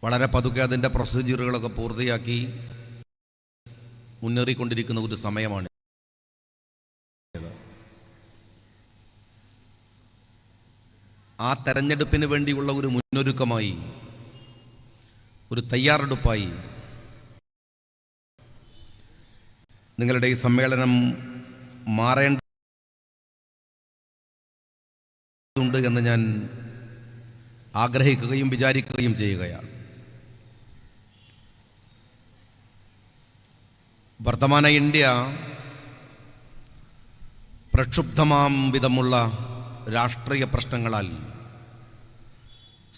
വളരെ പതുക്കെ അതിൻ്റെ പ്രൊസീജിയറുകളൊക്കെ പൂർത്തിയാക്കി മുന്നേറിക്കൊണ്ടിരിക്കുന്ന ഒരു സമയമാണ്. ആ തെരഞ്ഞെടുപ്പിന് വേണ്ടിയുള്ള ഒരു മുന്നൊരുക്കമായി, ഒരു തയ്യാറെടുപ്പായി നിങ്ങളുടെ ഈ സമ്മേളനം മാറേണ്ടതുണ്ട് എന്ന് ഞാൻ ആഗ്രഹിക്കുകയും വിചാരിക്കുകയും ചെയ്യുകയാണ്. വർത്തമാന ഇന്ത്യ പ്രക്ഷുബ്ധമാം വിധമുള്ള രാഷ്ട്രീയ പ്രശ്നങ്ങളാൽ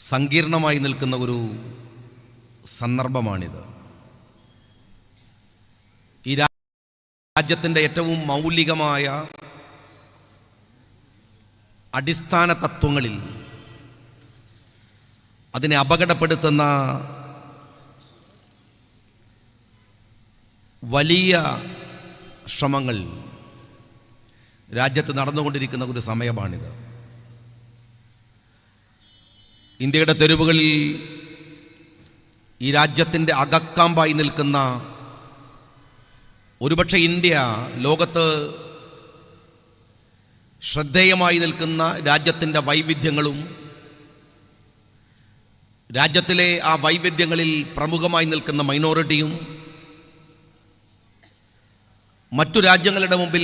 സങ്കീർണമായി നിൽക്കുന്ന ഒരു സന്ദർഭമാണിത്. ഈ രാജ്യത്തിൻ്റെ ഏറ്റവും മൗലികമായ അടിസ്ഥാന തത്വങ്ങളിൽ അതിനെ അപകടപ്പെടുത്തുന്ന വലിയ ശ്രമങ്ങൾ രാജ്യത്ത് നടന്നുകൊണ്ടിരിക്കുന്ന ഒരു സമയമാണിത്. ഇന്ത്യയുടെ തെരുവുകളിൽ ഈ രാജ്യത്തിൻ്റെ അകക്കാമ്പായി നിൽക്കുന്ന, ഒരുപക്ഷെ ഇന്ത്യ ലോകത്ത് ശ്രദ്ധേയമായി നിൽക്കുന്ന രാജ്യത്തിൻ്റെ വൈവിധ്യങ്ങളും, രാജ്യത്തിലെ ആ വൈവിധ്യങ്ങളിൽ പ്രമുഖമായി നിൽക്കുന്ന മൈനോറിറ്റിയും മറ്റു രാജ്യങ്ങളുടെ മുമ്പിൽ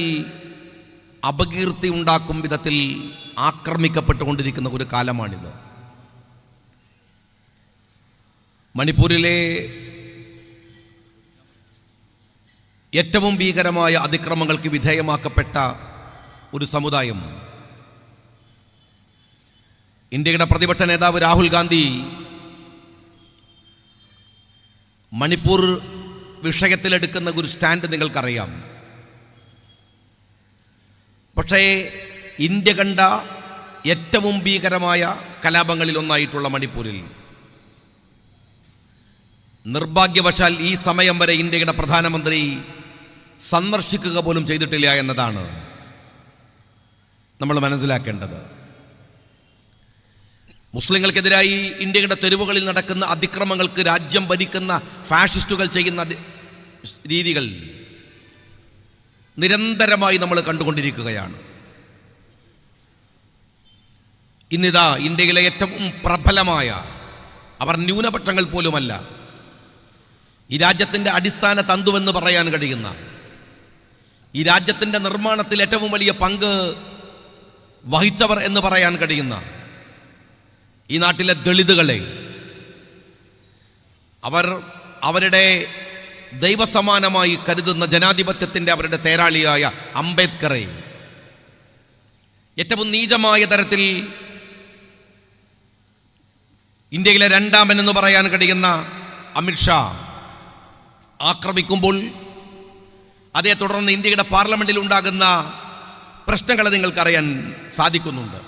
അപകീർത്തി ഉണ്ടാക്കും വിധത്തിൽ ആക്രമിക്കപ്പെട്ടുകൊണ്ടിരിക്കുന്ന ഒരു കാലമാണിത്. മണിപ്പൂരിലെ ഏറ്റവും ഭീകരമായ അതിക്രമങ്ങൾക്ക് വിധേയമാക്കപ്പെട്ട ഒരു സമുദായം, ഇന്ത്യയുടെ പ്രതിപക്ഷ നേതാവ് രാഹുൽ ഗാന്ധി മണിപ്പൂർ വിഷയത്തിലെടുക്കുന്ന ഒരു സ്റ്റാൻഡ് നിങ്ങൾക്കറിയാം. പക്ഷേ ഇന്ത്യ കണ്ട ഏറ്റവും ഭീകരമായ കലാപങ്ങളിൽ ഒന്നായിട്ടുള്ള മണിപ്പൂരിൽ നിർഭാഗ്യവശാൽ ഈ സമയം വരെ ഇന്ത്യയുടെ പ്രധാനമന്ത്രി സന്ദർശിക്കുക പോലും ചെയ്തിട്ടില്ല എന്നതാണ് നമ്മൾ മനസ്സിലാക്കേണ്ടത്. മുസ്ലിങ്ങൾക്കെതിരായി ഇന്ത്യയുടെ തെരുവുകളിൽ നടക്കുന്ന അതിക്രമങ്ങൾക്ക് രാജ്യം ഭരിക്കുന്ന ഫാഷിസ്റ്റുകൾ ചെയ്യുന്ന രീതികൾ നിരന്തരമായി നമ്മൾ കണ്ടുകൊണ്ടിരിക്കുകയാണ്. ഇന്നിതാ ഇന്ത്യയിലെ ഏറ്റവും പ്രബലമായ, അവർ ന്യൂനപക്ഷങ്ങൾ പോലുമല്ല, ഈ രാജ്യത്തിൻ്റെ അടിസ്ഥാന തന്തുവെന്ന് പറയാൻ കഴിയുന്ന, ഈ രാജ്യത്തിൻ്റെ നിർമ്മാണത്തിൽ ഏറ്റവും വലിയ പങ്ക് വഹിച്ചവർ എന്ന് പറയാൻ കഴിയുന്ന ഈ നാട്ടിലെ ദളിതുകളെ, അവരുടെ ദൈവസമാനമായി കരുതുന്ന ജനാധിപത്യത്തിൻ്റെ അവരുടെ തേരാളിയായ അംബേദ്കറെ ഏറ്റവും നീചമായ തരത്തിൽ ഇന്ത്യയിലെ രണ്ടാമനെന്ന് പറയാൻ കഴിയുന്ന അമിത്ഷാ ആക്രമിക്കുമ്പോൾ അതേ തുടർന്ന് ഇന്ത്യയുടെ പാർലമെന്റിൽ ഉണ്ടാകുന്ന പ്രശ്നങ്ങളെ നിങ്ങൾക്കറിയാൻ സാധിക്കുന്നുണ്ട്.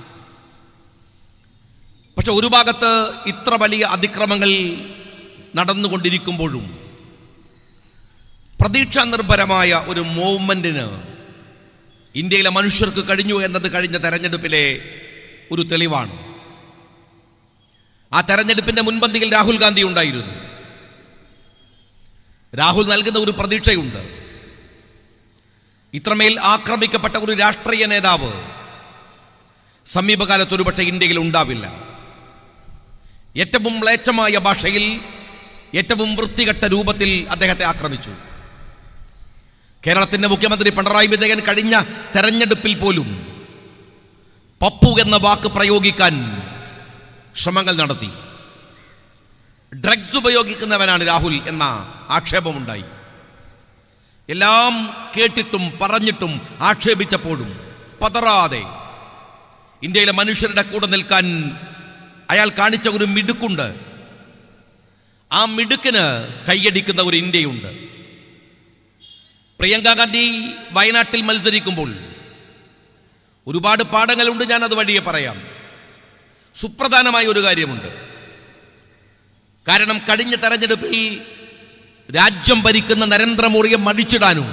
പക്ഷെ ഒരു ഭാഗത്ത് ഇത്ര വലിയ അതിക്രമങ്ങൾ നടന്നുകൊണ്ടിരിക്കുമ്പോഴും പ്രതീക്ഷാ നിർഭരമായ ഒരു മൂവ്മെന്റിന് ഇന്ത്യയിലെ മനുഷ്യർക്ക് കഴിഞ്ഞു എന്നത് കഴിഞ്ഞ തെരഞ്ഞെടുപ്പിലെ ഒരു തെളിവാണ്. ആ തെരഞ്ഞെടുപ്പിന്റെ മുൻപന്തിയിൽ രാഹുൽ ഗാന്ധി ഉണ്ടായിരുന്നു. രാഹുൽ നൽകുന്ന ഒരു പ്രതീക്ഷയുണ്ട്. ഇത്രമേൽ ആക്രമിക്കപ്പെട്ട ഒരു രാഷ്ട്രീയ നേതാവ് സമീപകാലത്ത് ഒരുപക്ഷെ ഇന്ത്യയിൽ ഉണ്ടാവില്ല. ഏറ്റവും മ്ലേച്ഛമായ ഭാഷയിൽ, ഏറ്റവും വൃത്തികെട്ട രൂപത്തിൽ അദ്ദേഹത്തെ ആക്രമിച്ചു. കേരളത്തിന്റെ മുഖ്യമന്ത്രി പിണറായി വിജയൻ കഴിഞ്ഞ തെരഞ്ഞെടുപ്പിൽ പോലും പപ്പു എന്ന വാക്ക് പ്രയോഗിക്കാൻ ശ്രമങ്ങൾ നടത്തി. ഡ്രഗ്സ് ഉപയോഗിക്കുന്നവനാണ് രാഹുൽ എന്ന ആക്ഷേപമുണ്ടായി. എല്ലാം കേട്ടിട്ടും പറഞ്ഞിട്ടും ആക്ഷേപിച്ചപ്പോഴും പതറാതെ ഇന്ത്യയിലെ മനുഷ്യരുടെ കൂടെ നിൽക്കാൻ അയാൾ കാണിച്ച ഒരു മിടുക്കുണ്ട്. ആ മിടുക്കിന് കൈയടിക്കുന്ന ഒരു ഇന്ത്യയുണ്ട്. പ്രിയങ്ക ഗാന്ധി വയനാട്ടിൽ മത്സരിക്കുമ്പോൾ ഒരുപാട് പാഠങ്ങളുണ്ട്, ഞാൻ അത് വഴിയെ പറയാം. സുപ്രധാനമായ ഒരു കാര്യമുണ്ട്. കാരണം കഴിഞ്ഞ തെരഞ്ഞെടുപ്പിൽ രാജ്യം ഭരിക്കുന്ന നരേന്ദ്രമോദിയെ മടിച്ചിടാനും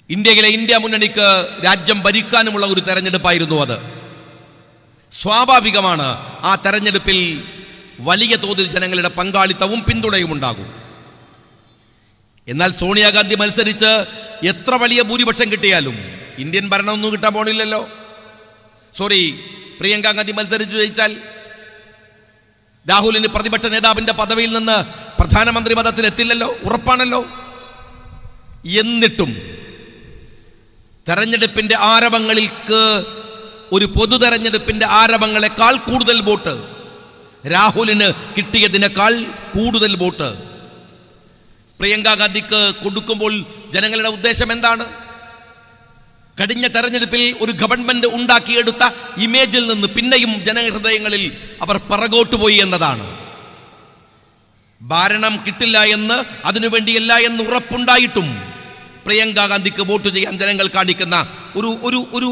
ഇന്ത്യയിലെ ഇന്ത്യ മുന്നണിക്ക് രാജ്യം ഭരിക്കാനുമുള്ള ഒരു തെരഞ്ഞെടുപ്പായിരുന്നു അത്. സ്വാഭാവികമാണ് ആ തെരഞ്ഞെടുപ്പിൽ വലിയ തോതിൽ ജനങ്ങളുടെ പങ്കാളിത്തവും പിന്തുണയും ഉണ്ടാകും. എന്നാൽ സോണിയാഗാന്ധി മത്സരിച്ച് എത്ര വലിയ ഭൂരിപക്ഷം കിട്ടിയാലും ഇന്ത്യൻ ഭരണമൊന്നും കിട്ടാൻ പോണില്ലല്ലോ. പ്രിയങ്ക ഗാന്ധി മത്സരിച്ചു ജയിച്ചാൽ രാഹുലിന് പ്രതിപക്ഷ നേതാവിന്റെ പദവിയിൽ നിന്ന് പ്രധാനമന്ത്രി പദത്തിൽ എത്തില്ലല്ലോ, ഉറപ്പാണല്ലോ. എന്നിട്ടും തെരഞ്ഞെടുപ്പിന്റെ ആരവങ്ങൾക്ക് ഒരു പൊതു തെരഞ്ഞെടുപ്പിന്റെ ആരവങ്ങളെക്കാൾ കൂടുതൽ വോട്ട് രാഹുലിന് കിട്ടിയതിനേക്കാൾ കൂടുതൽ വോട്ട് പ്രിയങ്ക ഗാന്ധിക്ക് കൊടുക്കുമ്പോൾ ജനങ്ങളുടെ ഉദ്ദേശം എന്താണ്? കഴിഞ്ഞ തെരഞ്ഞെടുപ്പിൽ ഒരു ഗവൺമെന്റ് ഉണ്ടാക്കിയെടുത്ത ഇമേജിൽ നിന്ന് പിന്നെയും ജനഹൃദയങ്ങളിൽ അവർ പിറകോട്ട് പോയി എന്നതാണ്. ഭരണം കിട്ടില്ല എന്ന്, അതിനുവേണ്ടിയല്ല എന്ന് ഉറപ്പുണ്ടായിട്ടും പ്രിയങ്ക ഗാന്ധിക്ക് വോട്ട് ചെയ്യാൻ ജനങ്ങൾ കാണിക്കുന്ന ഒരു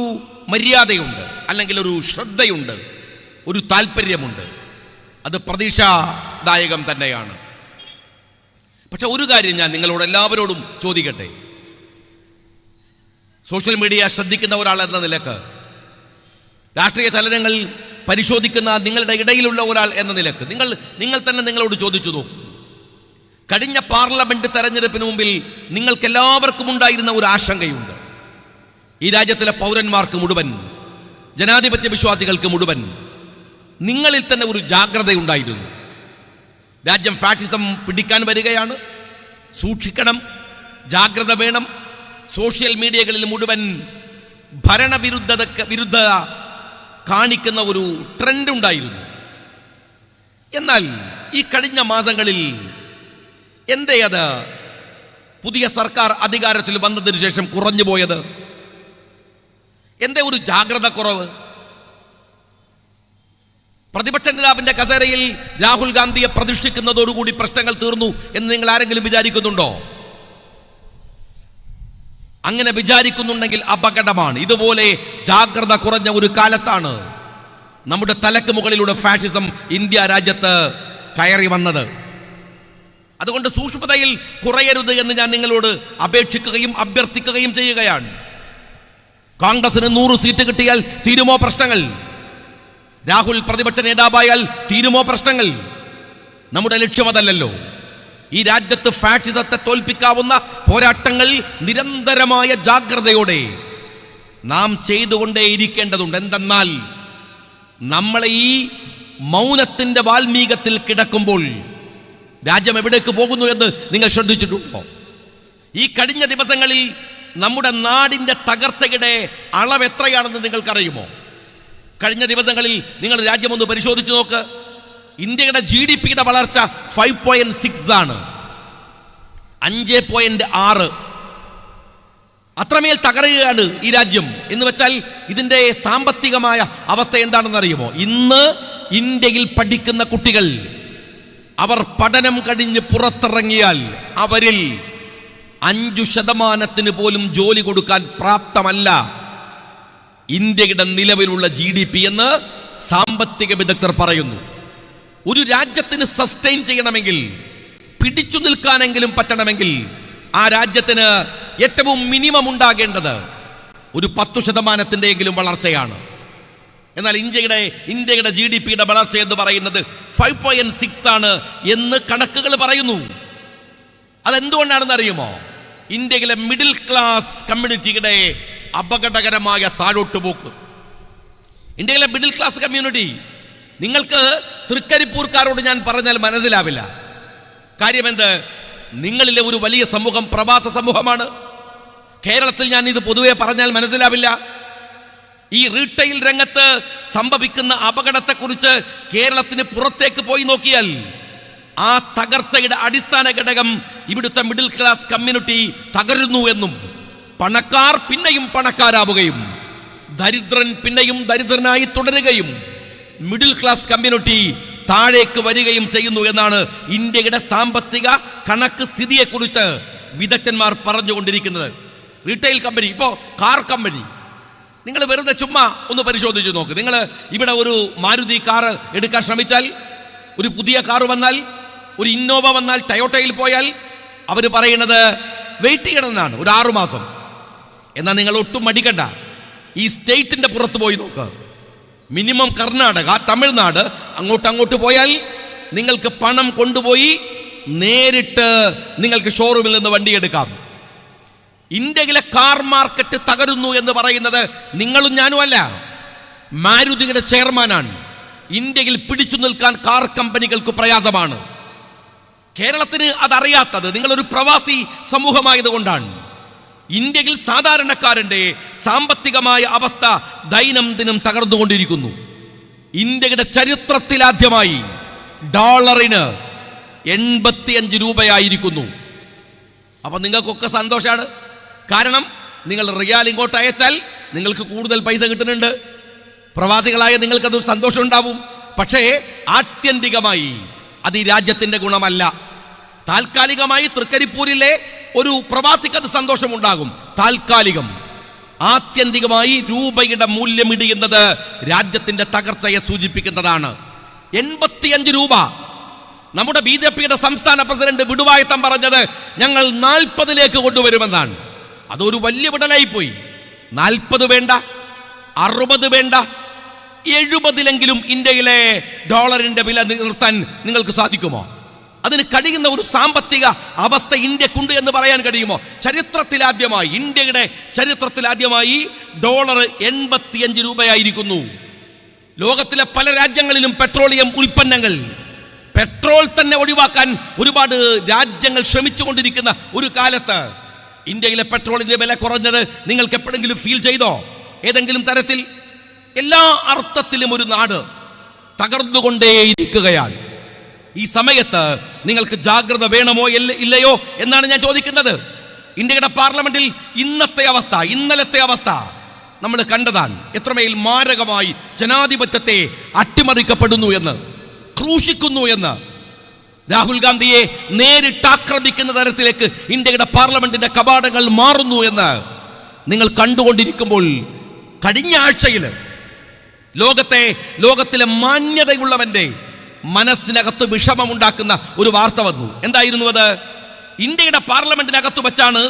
മര്യാദയുണ്ട്, അല്ലെങ്കിൽ ഒരു ശ്രദ്ധയുണ്ട്, ഒരു താല്പര്യമുണ്ട്. അത് പ്രതീക്ഷാദായകം തന്നെയാണ്. പക്ഷെ ഒരു കാര്യം ഞാൻ നിങ്ങളോട് എല്ലാവരോടും ചോദിക്കട്ടെ, സോഷ്യൽ മീഡിയ ശ്രദ്ധിക്കുന്ന ഒരാൾ എന്ന നിലക്ക്, രാഷ്ട്രീയ ചലനങ്ങൾ പരിശോധിക്കുന്ന നിങ്ങളുടെ ഇടയിലുള്ള ഒരാൾ എന്ന നിലക്ക് നിങ്ങൾ തന്നെ നിങ്ങളോട് ചോദിച്ചു നോക്കൂ. കഴിഞ്ഞ പാർലമെന്റ് തെരഞ്ഞെടുപ്പിന് മുമ്പിൽ നിങ്ങൾക്ക് എല്ലാവർക്കും ഉണ്ടായിരുന്ന ഒരു ആശങ്കയുണ്ട്. ഈ രാജ്യത്തിലെ പൗരന്മാർക്ക് മുഴുവൻ, ജനാധിപത്യ വിശ്വാസികൾക്ക് മുഴുവൻ നിങ്ങളിൽ തന്നെ ഒരു ജാഗ്രതയുണ്ടായിരുന്നു. രാജ്യം ഫാഷിസം പിടിക്കാൻ വരികയാണ്, സൂക്ഷിക്കണം, ജാഗ്രത വേണം. സോഷ്യൽ മീഡിയകളിൽ മുഴുവൻ വിരുദ്ധ കാണിക്കുന്ന ഒരു ട്രെൻഡ് ഉണ്ടായിരുന്നു. എന്നാൽ ഈ കഴിഞ്ഞ മാസങ്ങളിൽ എന്തേ അത് പുതിയ സർക്കാർ അധികാരത്തിൽ വന്നതിന് ശേഷം കുറഞ്ഞു പോയത്? എന്തേ ഒരു ജാഗ്രത കുറവ്? പ്രതിപക്ഷ നേതാവിന്റെ കസേരയിൽ രാഹുൽ ഗാന്ധിയെ പ്രതിഷ്ഠിക്കുന്നതോടുകൂടി പ്രശ്നങ്ങൾ തീർന്നു എന്ന് നിങ്ങൾ ആരെങ്കിലും വിചാരിക്കുന്നുണ്ടോ? അങ്ങനെ വിചാരിക്കുന്നുണ്ടെങ്കിൽ അപകടമാണ്. ഇതുപോലെ ജാഗ്രത കുറഞ്ഞ ഒരു കാലത്താണ് നമ്മുടെ തലക്ക് മുകളിലൂടെ ഫാഷിസം ഇന്ത്യ രാജ്യത്ത് കയറി വന്നത്. അതുകൊണ്ട് സൂക്ഷ്മതയിൽ കുറയരുത് എന്ന് ഞാൻ നിങ്ങളോട് അപേക്ഷിക്കുകയും അഭ്യർത്ഥിക്കുകയും ചെയ്യുകയാണ്. കോൺഗ്രസിന് 100 സീറ്റ് കിട്ടിയാൽ തീരുമോ പ്രശ്നങ്ങൾ? രാഹുൽ പ്രതിപക്ഷ നേതാവായാൽ തീരുമോ പ്രശ്നങ്ങൾ? നമ്മുടെ ലക്ഷ്യം അതല്ലല്ലോ. ഈ രാജ്യത്ത് ഫാഷിസത്തെ തോൽപ്പിക്കാവുന്ന പോരാട്ടങ്ങൾ നിരന്തരമായ ജാഗ്രതയോടെ നാം ചെയ്തുകൊണ്ടേയിരിക്കേണ്ടതുണ്ട്. എന്തെന്നാൽ നമ്മളെ ഈ മൗനത്തിന്റെ വാൽമീകത്തിൽ കിടക്കുമ്പോൾ രാജ്യം എവിടേക്ക് പോകുന്നു എന്ന് നിങ്ങൾ ശ്രദ്ധിച്ചിട്ടുണ്ടോ? ഈ കഴിഞ്ഞ ദിവസങ്ങളിൽ നമ്മുടെ നാടിന്റെ തകർച്ചയുടെ അളവ് എത്രയാണെന്ന് നിങ്ങൾക്കറിയുമോ? കഴിഞ്ഞ ദിവസങ്ങളിൽ നിങ്ങൾ രാജ്യമൊന്ന് പരിശോധിച്ചു നോക്ക്. ഇന്ത്യയുടെ GDPയുടെ വളർച്ച 5.6 ആണ്, 5.6. അത്രമേൽ തകരുകയാണ് ഈ രാജ്യം. എന്ന് വെച്ചാൽ ഇതിന്റെ സാമ്പത്തികമായ അവസ്ഥ എന്താണെന്ന് അറിയുമോ? ഇന്ന് ഇന്ത്യയിൽ പഠിക്കുന്ന കുട്ടികൾ, അവർ പഠനം കഴിഞ്ഞ് പുറത്തിറങ്ങിയാൽ അവരിൽ 5% പോലും ജോലി കൊടുക്കാൻ പ്രാപ്തമല്ല ഇന്ത്യയുടെ നിലവിലുള്ള GDP എന്ന് സാമ്പത്തിക വിദഗ്ധർ പറയുന്നു. ഒരു രാജ്യത്തിന് സസ്റ്റെയിൻ ചെയ്യണമെങ്കിൽ, പിടിച്ചു നിൽക്കാനെങ്കിലും പറ്റണമെങ്കിൽ ആ രാജ്യത്തിന് ഏറ്റവും മിനിമം ഉണ്ടാകേണ്ടത് ഒരു 10%-എങ്കിലും വളർച്ചയാണ്. എന്നാൽ ഇന്ത്യയുടെ GDPയുടെ വളർച്ച എന്ന് പറയുന്നത് 5.6 ആണ് എന്ന് കണക്കുകൾ പറയുന്നു. അതെന്തുകൊണ്ടാണെന്ന് അറിയുമോ? ഇന്ത്യയിലെ മിഡിൽ ക്ലാസ് കമ്മ്യൂണിറ്റിയുടെ അപകടകരമായ താഴോട്ടുപോക്ക്. ഇന്ത്യയിലെ മിഡിൽ ക്ലാസ് കമ്മ്യൂണിറ്റി, നിങ്ങൾക്ക് തൃക്കരിപ്പൂർക്കാരോട് ഞാൻ പറഞ്ഞാൽ മനസ്സിലാവില്ല. കാര്യമെന്ത്? നിങ്ങളിലെ ഒരു വലിയ സമൂഹം പ്രവാസ സമൂഹമാണ്. കേരളത്തിൽ ഞാൻ ഇത് പൊതുവെ പറഞ്ഞാൽ മനസ്സിലാവില്ല. ഈ റീറ്റെയിൽ രംഗത്ത് സംഭവിക്കുന്ന അപകടത്തെക്കുറിച്ച് കേരളത്തിന് പുറത്തേക്ക് പോയി നോക്കിയാൽ ആ തകർച്ചയുടെ അടിസ്ഥാന ഘടകം ഇവിടുത്തെ മിഡിൽ ക്ലാസ് കമ്മ്യൂണിറ്റി തകരുന്നു എന്നും, പണക്കാർ പിന്നെയും പണക്കാരാവുകയും ദരിദ്രൻ പിന്നെയും ദരിദ്രനായി തുടരുകയും മിഡിൽ ക്ലാസ് കമ്മ്യൂണിറ്റി താഴേക്ക് വരികയും ചെയ്യുന്നു എന്നാണ് ഇന്ത്യയുടെ സാമ്പത്തിക കണക്ക് സ്ഥിതിയെക്കുറിച്ച് വിദഗ്ധന്മാർ പറഞ്ഞുകൊണ്ടിരിക്കുന്നത്. റീറ്റെയിൽ കമ്പനി, ഇപ്പോൾ കാർ കമ്പനി, നിങ്ങൾ വെറുതെ ചുമ്മാ ഒന്ന് പരിശോധിച്ച് നോക്ക്. നിങ്ങൾ ഇവിടെ ഒരു മാരുതി കാർ എടുക്കാൻ ശ്രമിച്ചാൽ, ഒരു പുതിയ കാർ വന്നാൽ, ഒരു ഇന്നോവ വന്നാൽ, ടയോട്ടയിൽ പോയാൽ അവർ പറയുന്നത് വെയിറ്റ് ചെയ്യണമെന്നാണ്, ഒരു 6 മാസം. എന്നാൽ നിങ്ങൾ ഒട്ടും മടിക്കണ്ട, ഈ സ്റ്റേറ്റിന്റെ പുറത്ത് പോയി നോക്ക്. മിനിമം കർണാടക, തമിഴ്നാട്, അങ്ങോട്ട് പോയാൽ നിങ്ങൾക്ക് പണം കൊണ്ടുപോയി നേരിട്ട് നിങ്ങൾക്ക് ഷോറൂമിൽ നിന്ന് വണ്ടിയെടുക്കാം. ഇന്ത്യയിലെ കാർ മാർക്കറ്റ് തകരുന്നു എന്ന് പറയുന്നത് നിങ്ങളും ഞാനും അല്ല, മാരുതിയുടെ ചെയർമാനാണ്. ഇന്ത്യയിൽ പിടിച്ചു നിൽക്കാൻ കാർ കമ്പനികൾക്ക് പ്രയാസമാണ്. കേരളത്തിന് അതറിയാത്തത് നിങ്ങളൊരു പ്രവാസി സമൂഹമായതുകൊണ്ടാണ്. ഇന്ത്യയിൽ സാധാരണക്കാരന്റെ സാമ്പത്തികമായ അവസ്ഥ ദൈനംദിനം തകർന്നുകൊണ്ടിരിക്കുന്നു. ഇന്ത്യയുടെ ചരിത്രത്തിലാദ്യമായി ഡോളറിന് 85 രൂപയായിരിക്കുന്നു. അപ്പൊ നിങ്ങൾക്കൊക്കെ സന്തോഷമാണ്. കാരണം നിങ്ങൾ റിയാൽ ഇങ്ങോട്ട് അയച്ചാൽ നിങ്ങൾക്ക് കൂടുതൽ പൈസ കിട്ടുന്നുണ്ട്. പ്രവാസികളായ നിങ്ങൾക്കത് സന്തോഷം ഉണ്ടാവും. പക്ഷേ ആത്യന്തികമായി അത് ഈ രാജ്യത്തിന്റെ ഗുണമല്ല. താൽക്കാലികമായി തൃക്കരിപ്പൂരിലെ ഒരു പ്രവാസിക്ക് അത് സന്തോഷമുണ്ടാകും, താൽക്കാലികം. ആത്യന്തികമായി രൂപയുടെ മൂല്യം ഇടിയുന്നത് രാജ്യത്തിന്റെ തകർച്ചയെ സൂചിപ്പിക്കുന്നതാണ്. 85 രൂപ. നമ്മുടെ BJPയുടെ സംസ്ഥാന പ്രസിഡന്റ് വിടുവായത്തം പറഞ്ഞത് ഞങ്ങൾ 40ലേക്ക് കൊണ്ടുവരുമെന്നാണ്. അതൊരു വലിയ വിടലായിപ്പോയി. 40 വേണ്ട, 60 വേണ്ട, 70 ഇന്ത്യയിലെ ഡോളറിന്റെ വില നിർത്താൻ നിങ്ങൾക്ക് സാധിക്കുമോ? അതിന് കഴിയുന്ന ഒരു സാമ്പത്തിക അവസ്ഥ ഇന്ത്യക്കുണ്ട് എന്ന് പറയാൻ കഴിയുമോ? ചരിത്രത്തിലാദ്യമായി, ഇന്ത്യയുടെ ചരിത്രത്തിലാദ്യമായി ഡോളർ 85 രൂപയായിരിക്കുന്നു. ലോകത്തിലെ പല രാജ്യങ്ങളിലും പെട്രോളിയം ഉൽപ്പന്നങ്ങൾ, പെട്രോൾ തന്നെ ഒഴിവാക്കാൻ ഒരുപാട് രാജ്യങ്ങൾ ശ്രമിച്ചുകൊണ്ടിരിക്കുന്ന ഒരു കാലത്ത് ഇന്ത്യയിലെ പെട്രോളിന്റെ വില കുറഞ്ഞത് നിങ്ങൾക്ക് എപ്പോഴെങ്കിലും ഫീൽ ചെയ്തോ? ഏതെങ്കിലും തരത്തിൽ? എല്ലാ അർത്ഥത്തിലും ഒരു നാട് തകർന്നുകൊണ്ടേയിരിക്കുകയാണ്. ഈ സമയത്ത് നിങ്ങൾക്ക് ജാഗ്രത വേണമോ ഇല്ലയോ എന്നാണ് ഞാൻ ചോദിക്കുന്നത്. ഇന്ത്യയുടെ പാർലമെന്റിൽ ഇന്നലത്തെ അവസ്ഥ നമ്മൾ കണ്ടതാണ്. എത്രമേൽ മാരകമായി ജനാധിപത്യത്തെ അട്ടിമറിക്കപ്പെടുന്നു എന്ന്, ക്രൂശിക്കുന്നു എന്ന്. രാഹുൽ ഗാന്ധിയെ നേരിട്ട് ആക്രമിക്കുന്ന തരത്തിലേക്ക് ഇന്ത്യയുടെ പാർലമെന്റിന്റെ കവാടങ്ങൾ മാറുന്നു എന്ന് നിങ്ങൾ കണ്ടുകൊണ്ടിരിക്കുമ്പോൾ, കഴിഞ്ഞ ആഴ്ചയിൽ ലോകത്തിലെ മാന്യതയുള്ളവന്റെ മനസ്സിനകത്ത് വിഷമമുണ്ടാക്കുന്ന ഒരു വാർത്ത വന്നു. എന്തായിരുന്നു അത്? ഇന്ത്യയുടെ പാർലമെന്റിനകത്ത് വെച്ചാണ്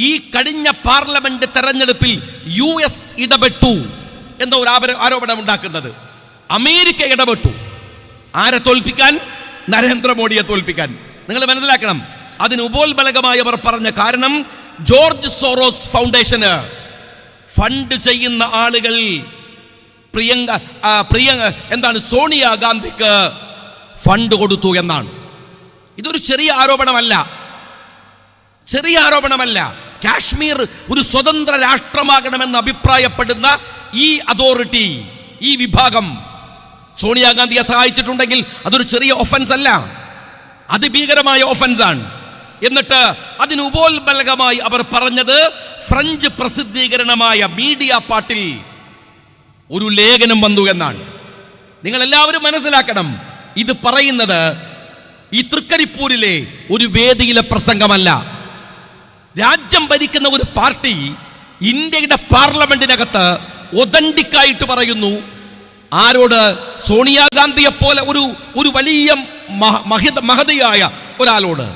ഈ കഴിഞ്ഞ പാർലമെന്റ് തെരഞ്ഞെടുപ്പിൽ US ഇടപെട്ടു എന്ന ഒരു ആരോപണം ഉണ്ടാക്കുന്നത്. അമേരിക്ക ഇടപെട്ടു. ആരെ തോൽപ്പിക്കാൻ? നരേന്ദ്രമോദിയെ തോൽപ്പിക്കാൻ. നിങ്ങൾ മനസ്സിലാക്കണം, അതിന് ഉപോത്ബലകമായി അവർ പറഞ്ഞ കാരണം ജോർജ് സോറോസ് ഫൗണ്ടേഷന് ഫണ്ട് ചെയ്യുന്ന ആളുകൾ സോണിയ ഗാന്ധിക്ക് ഫണ്ട് കൊടുത്തു എന്നാണ്. ഇതൊരു ചെറിയ ആരോപണമല്ല. കാശ്മീർ ഒരു സ്വതന്ത്ര രാഷ്ട്രമാകണമെന്ന് അഭിപ്രായപ്പെടുന്ന ഈ അതോറിറ്റി, ഈ വിഭാഗം സോണിയാഗാന്ധിയെ സഹായിച്ചിട്ടുണ്ടെങ്കിൽ അതൊരു ചെറിയ ഒഫൻസ് അല്ല, അതിഭീകരമായ ഒഫൻസാണ്. എന്നിട്ട് അതിന് ഉപോത്ബലകമായി അവർ പറഞ്ഞത് ഫ്രഞ്ച് പ്രസിദ്ധീകരണമായ മീഡിയ പാർട്ടിൽ ഒരു ലേഖനം വന്നു എന്നാണ്. നിങ്ങൾ എല്ലാവരും മനസ്സിലാക്കണം, ഇത് പറയുന്നത് ഈ തൃക്കരിപ്പൂരിലെ ഒരു വേദിയിലെ പ്രസംഗമല്ല. രാജ്യം ഭരിക്കുന്ന ഒരു പാർട്ടി ഇന്ത്യയുടെ പാർലമെന്റിനകത്ത് ഒതന്റിക്കായിട്ട് പറയുന്നു. ആരോട്? സോണിയാഗാന്ധിയെ പോലെ ഒരു വലിയ മഹതിയായ ഒരാളോട്.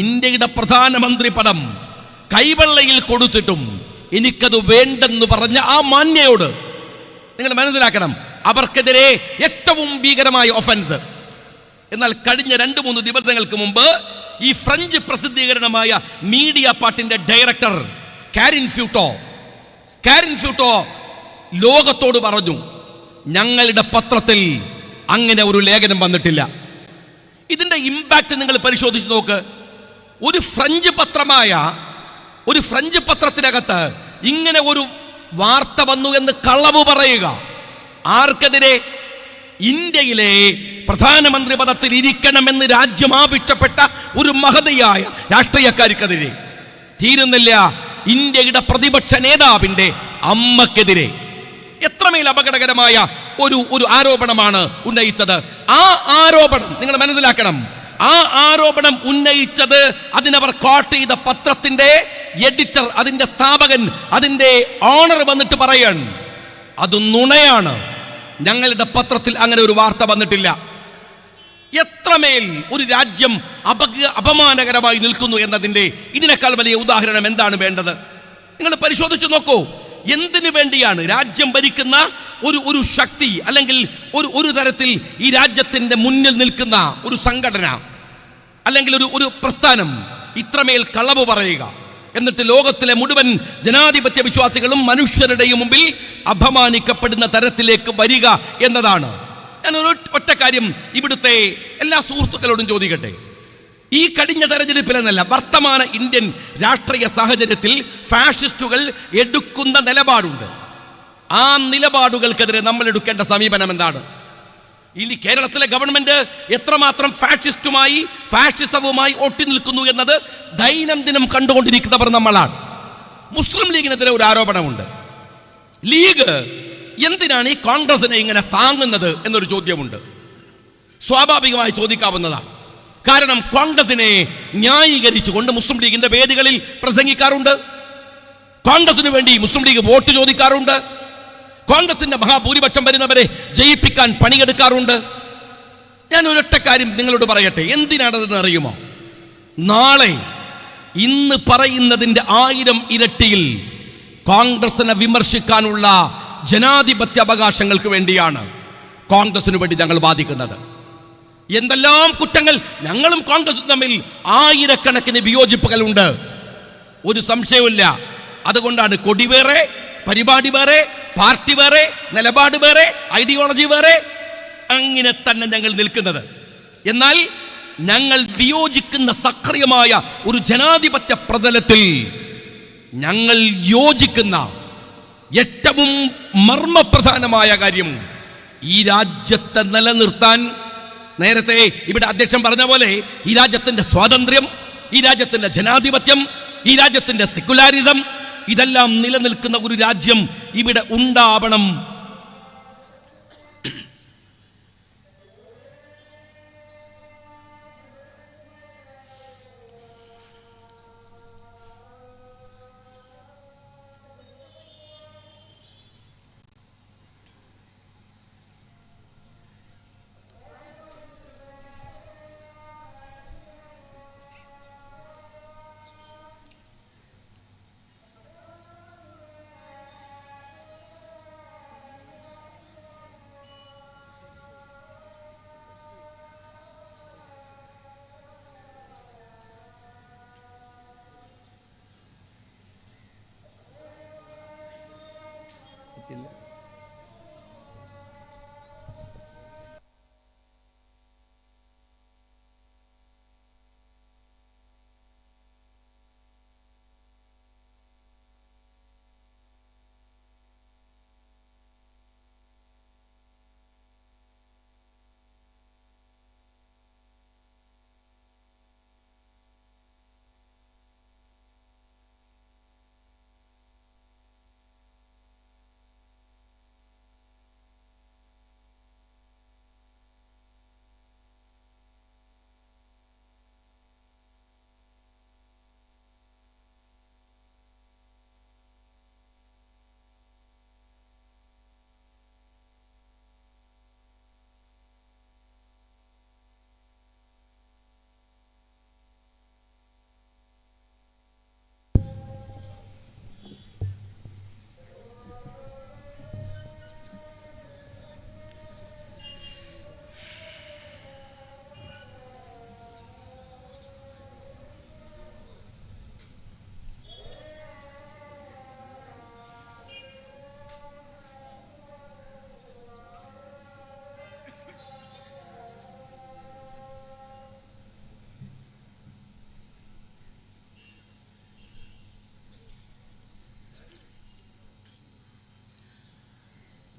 ഇന്ത്യയുടെ പ്രധാനമന്ത്രി പദം കൈവെള്ളയിൽ കൊടുത്തിട്ടും എനിക്കത് വേണ്ടെന്ന് പറഞ്ഞ ആ മാന്യയോട് നിങ്ങൾ മനസ്സിലാക്കണം, അവർക്കെതിരെ ഏറ്റവും ഭീകരമായ ഒഫൻസ്. എന്നാൽ കഴിഞ്ഞ 2-3 ദിവസങ്ങൾക്ക് മുമ്പ് ഈ ഫ്രഞ്ച് പ്രസിദ്ധീകരണമായ മീഡിയ പാർട്ടിന്റെ ഡയറക്ടർ കാരിൻ ഫ്യൂട്ടോ ലോകത്തോട് പറഞ്ഞു, ഞങ്ങളുടെ പത്രത്തിൽ അങ്ങനെ ഒരു ലേഖനം വന്നിട്ടില്ല. ഇതിന്റെ ഇമ്പാക്ട് നിങ്ങൾ പരിശോധിച്ച് നോക്ക്. ഒരു ഫ്രഞ്ച് പത്രത്തിനകത്ത് ഇങ്ങനെ ഒരു വാർത്ത വന്നു എന്ന് കളവ് പറയുക. ആർക്കെതിരെ? ഇന്ത്യയിലെ പ്രധാനമന്ത്രി പദത്തിൽ ഇരിക്കണമെന്ന് രാജ്യം ആവശ്യപ്പെട്ട ഒരു മഹതിയായ രാഷ്ട്രീയക്കാർക്കെതിരെ. തീരുന്നില്ല, ഇന്ത്യയുടെ പ്രതിപക്ഷ നേതാവിന്റെ അമ്മക്കെതിരെ. എത്രമേൽ അപകടകരമായ ഒരു ആരോപണമാണ് ഉന്നയിച്ചത്. ആ ആരോപണം നിങ്ങൾ മനസ്സിലാക്കണം. ആ ആരോപണം ഉന്നയിച്ചത്, അതിനവർ കോട്ട് ചെയ്ത പത്രത്തിന്റെ എഡിറ്റർ, അതിന്റെ സ്ഥാപകൻ, അതിന്റെ ഓണർ വന്നിട്ട് പറയാൻ അത് നുണയാണ്. ഞങ്ങളുടെ പത്രത്തിൽ അങ്ങനെ ഒരു വാർത്ത വന്നിട്ടില്ല. എത്രമേൽ ഒരു രാജ്യം അപമാനകരമായി നിൽക്കുന്നു എന്നതിന്റെ ഇതിനേക്കാൾ വലിയ ഉദാഹരണം എന്താണ് വേണ്ടത്? നിങ്ങൾ പരിശോധിച്ചു നോക്കൂ. എന്തിനു വേണ്ടിയാണ് രാജ്യം ഭരിക്കുന്ന ഒരു ശക്തി അല്ലെങ്കിൽ ഒരു തരത്തിൽ ഈ രാജ്യത്തിന്റെ മുന്നിൽ നിൽക്കുന്ന ഒരു സംഘടന അല്ലെങ്കിൽ ഒരു പ്രസ്ഥാനം ഇത്രമേൽ കളവ് പറയുക, എന്നിട്ട് ലോകത്തിലെ മുഴുവൻ ജനാധിപത്യ വിശ്വാസികളും മനുഷ്യരുടെയും മുമ്പിൽ അപമാനിക്കപ്പെടുന്ന തരത്തിലേക്ക് വരിക എന്നതാണ്. ഞാൻ ഒറ്റ കാര്യം ഇവിടുത്തെ എല്ലാ സുഹൃത്തുക്കളോടും ചോദിക്കട്ടെ. ഈ കഴിഞ്ഞ തെരഞ്ഞെടുപ്പിലെന്നല്ല, വർത്തമാന ഇന്ത്യൻ രാഷ്ട്രീയ സാഹചര്യത്തിൽ ഫാഷിസ്റ്റുകൾ എടുക്കുന്ന നിലപാടുണ്ട്. ആ നിലപാടുകൾക്കെതിരെ നമ്മൾ എടുക്കേണ്ട സമീപനം എന്താണ്? ഇനി കേരളത്തിലെ ഗവൺമെന്റ് എത്രമാത്രം ഫാഷിസവുമായി ഒട്ടി നിൽക്കുന്നു എന്നത് ദൈനംദിനം കണ്ടുകൊണ്ടിരിക്കുന്നവർ നമ്മളാണ്. മുസ്ലിം ലീഗിനെതിരെ ഒരു ആരോപണമുണ്ട്. ലീഗ് എന്തിനാണ് ഈ കോൺഗ്രസിനെ ഇങ്ങനെ താങ്ങുന്നത് എന്നൊരു ചോദ്യമുണ്ട്. സ്വാഭാവികമായി ചോദിക്കാവുന്നതാണ്. കാരണം കോൺഗ്രസിനെ ന്യായീകരിച്ചുകൊണ്ട് മുസ്ലിം ലീഗിന്റെ വേദികളിൽ പ്രസംഗിക്കാറുണ്ട്. കോൺഗ്രസിന് വേണ്ടി മുസ്ലിം ലീഗ് വോട്ട് ചോദിക്കാറുണ്ട്. കോൺഗ്രസിന്റെ മഹാഭൂരിപക്ഷം വരുന്നവരെ ജയിപ്പിക്കാൻ പണിയെടുക്കാറുണ്ട്. ഞാൻ ഒരൊറ്റ കാര്യം നിങ്ങളോട് പറയട്ടെ, എന്തിനാണതെന്ന് അറിയുമോ? നാളെ ഇന്ന് പറയുന്നതിന്റെ 1000 ഇരട്ടിയിൽ കോൺഗ്രസിനെ വിമർശിക്കാനുള്ള ജനാധിപത്യ അവകാശങ്ങൾക്ക് വേണ്ടിയാണ് കോൺഗ്രസിന് വേണ്ടി ഞങ്ങൾ വാദിക്കുന്നത്. എന്തെല്ലാം കുറ്റങ്ങൾ ഞങ്ങളും കോൺഗ്രസും തമ്മിൽ ആയിരക്കണക്കിന് വിയോജിപ്പുകളുണ്ട്, ഒരു സംശയവുമില്ല. അതുകൊണ്ടാണ് കൊടി വേറെ, പരിപാടി വേറെ, പാർട്ടി വേറെ, നിലപാട് വേറെ, ഐഡിയോളജി വേറെ, അങ്ങനെ തന്നെ ഞങ്ങൾ നിൽക്കുന്നത്. എന്നാൽ ഞങ്ങൾ വിയോജിക്കുന്ന സക്രിയമായ ഒരു ജനാധിപത്യ പ്രതലത്തിൽ ഞങ്ങൾ യോജിക്കുന്ന ഏറ്റവും മർമ്മപ്രധാനമായ കാര്യം ഈ രാജ്യത്തെ നിലനിർത്താൻ, നേരത്തെ ഇവിടെ അധ്യക്ഷൻ പറഞ്ഞ പോലെ, ഈ രാജ്യത്തിന്റെ സ്വാതന്ത്ര്യം, ഈ രാജ്യത്തിന്റെ ജനാധിപത്യം, ഈ രാജ്യത്തിന്റെ സെക്യുലാരിസം, ഇതെല്ലാം നിലനിൽക്കുന്ന ഒരു രാജ്യം ഇവിടെ ഉണ്ടാവണം.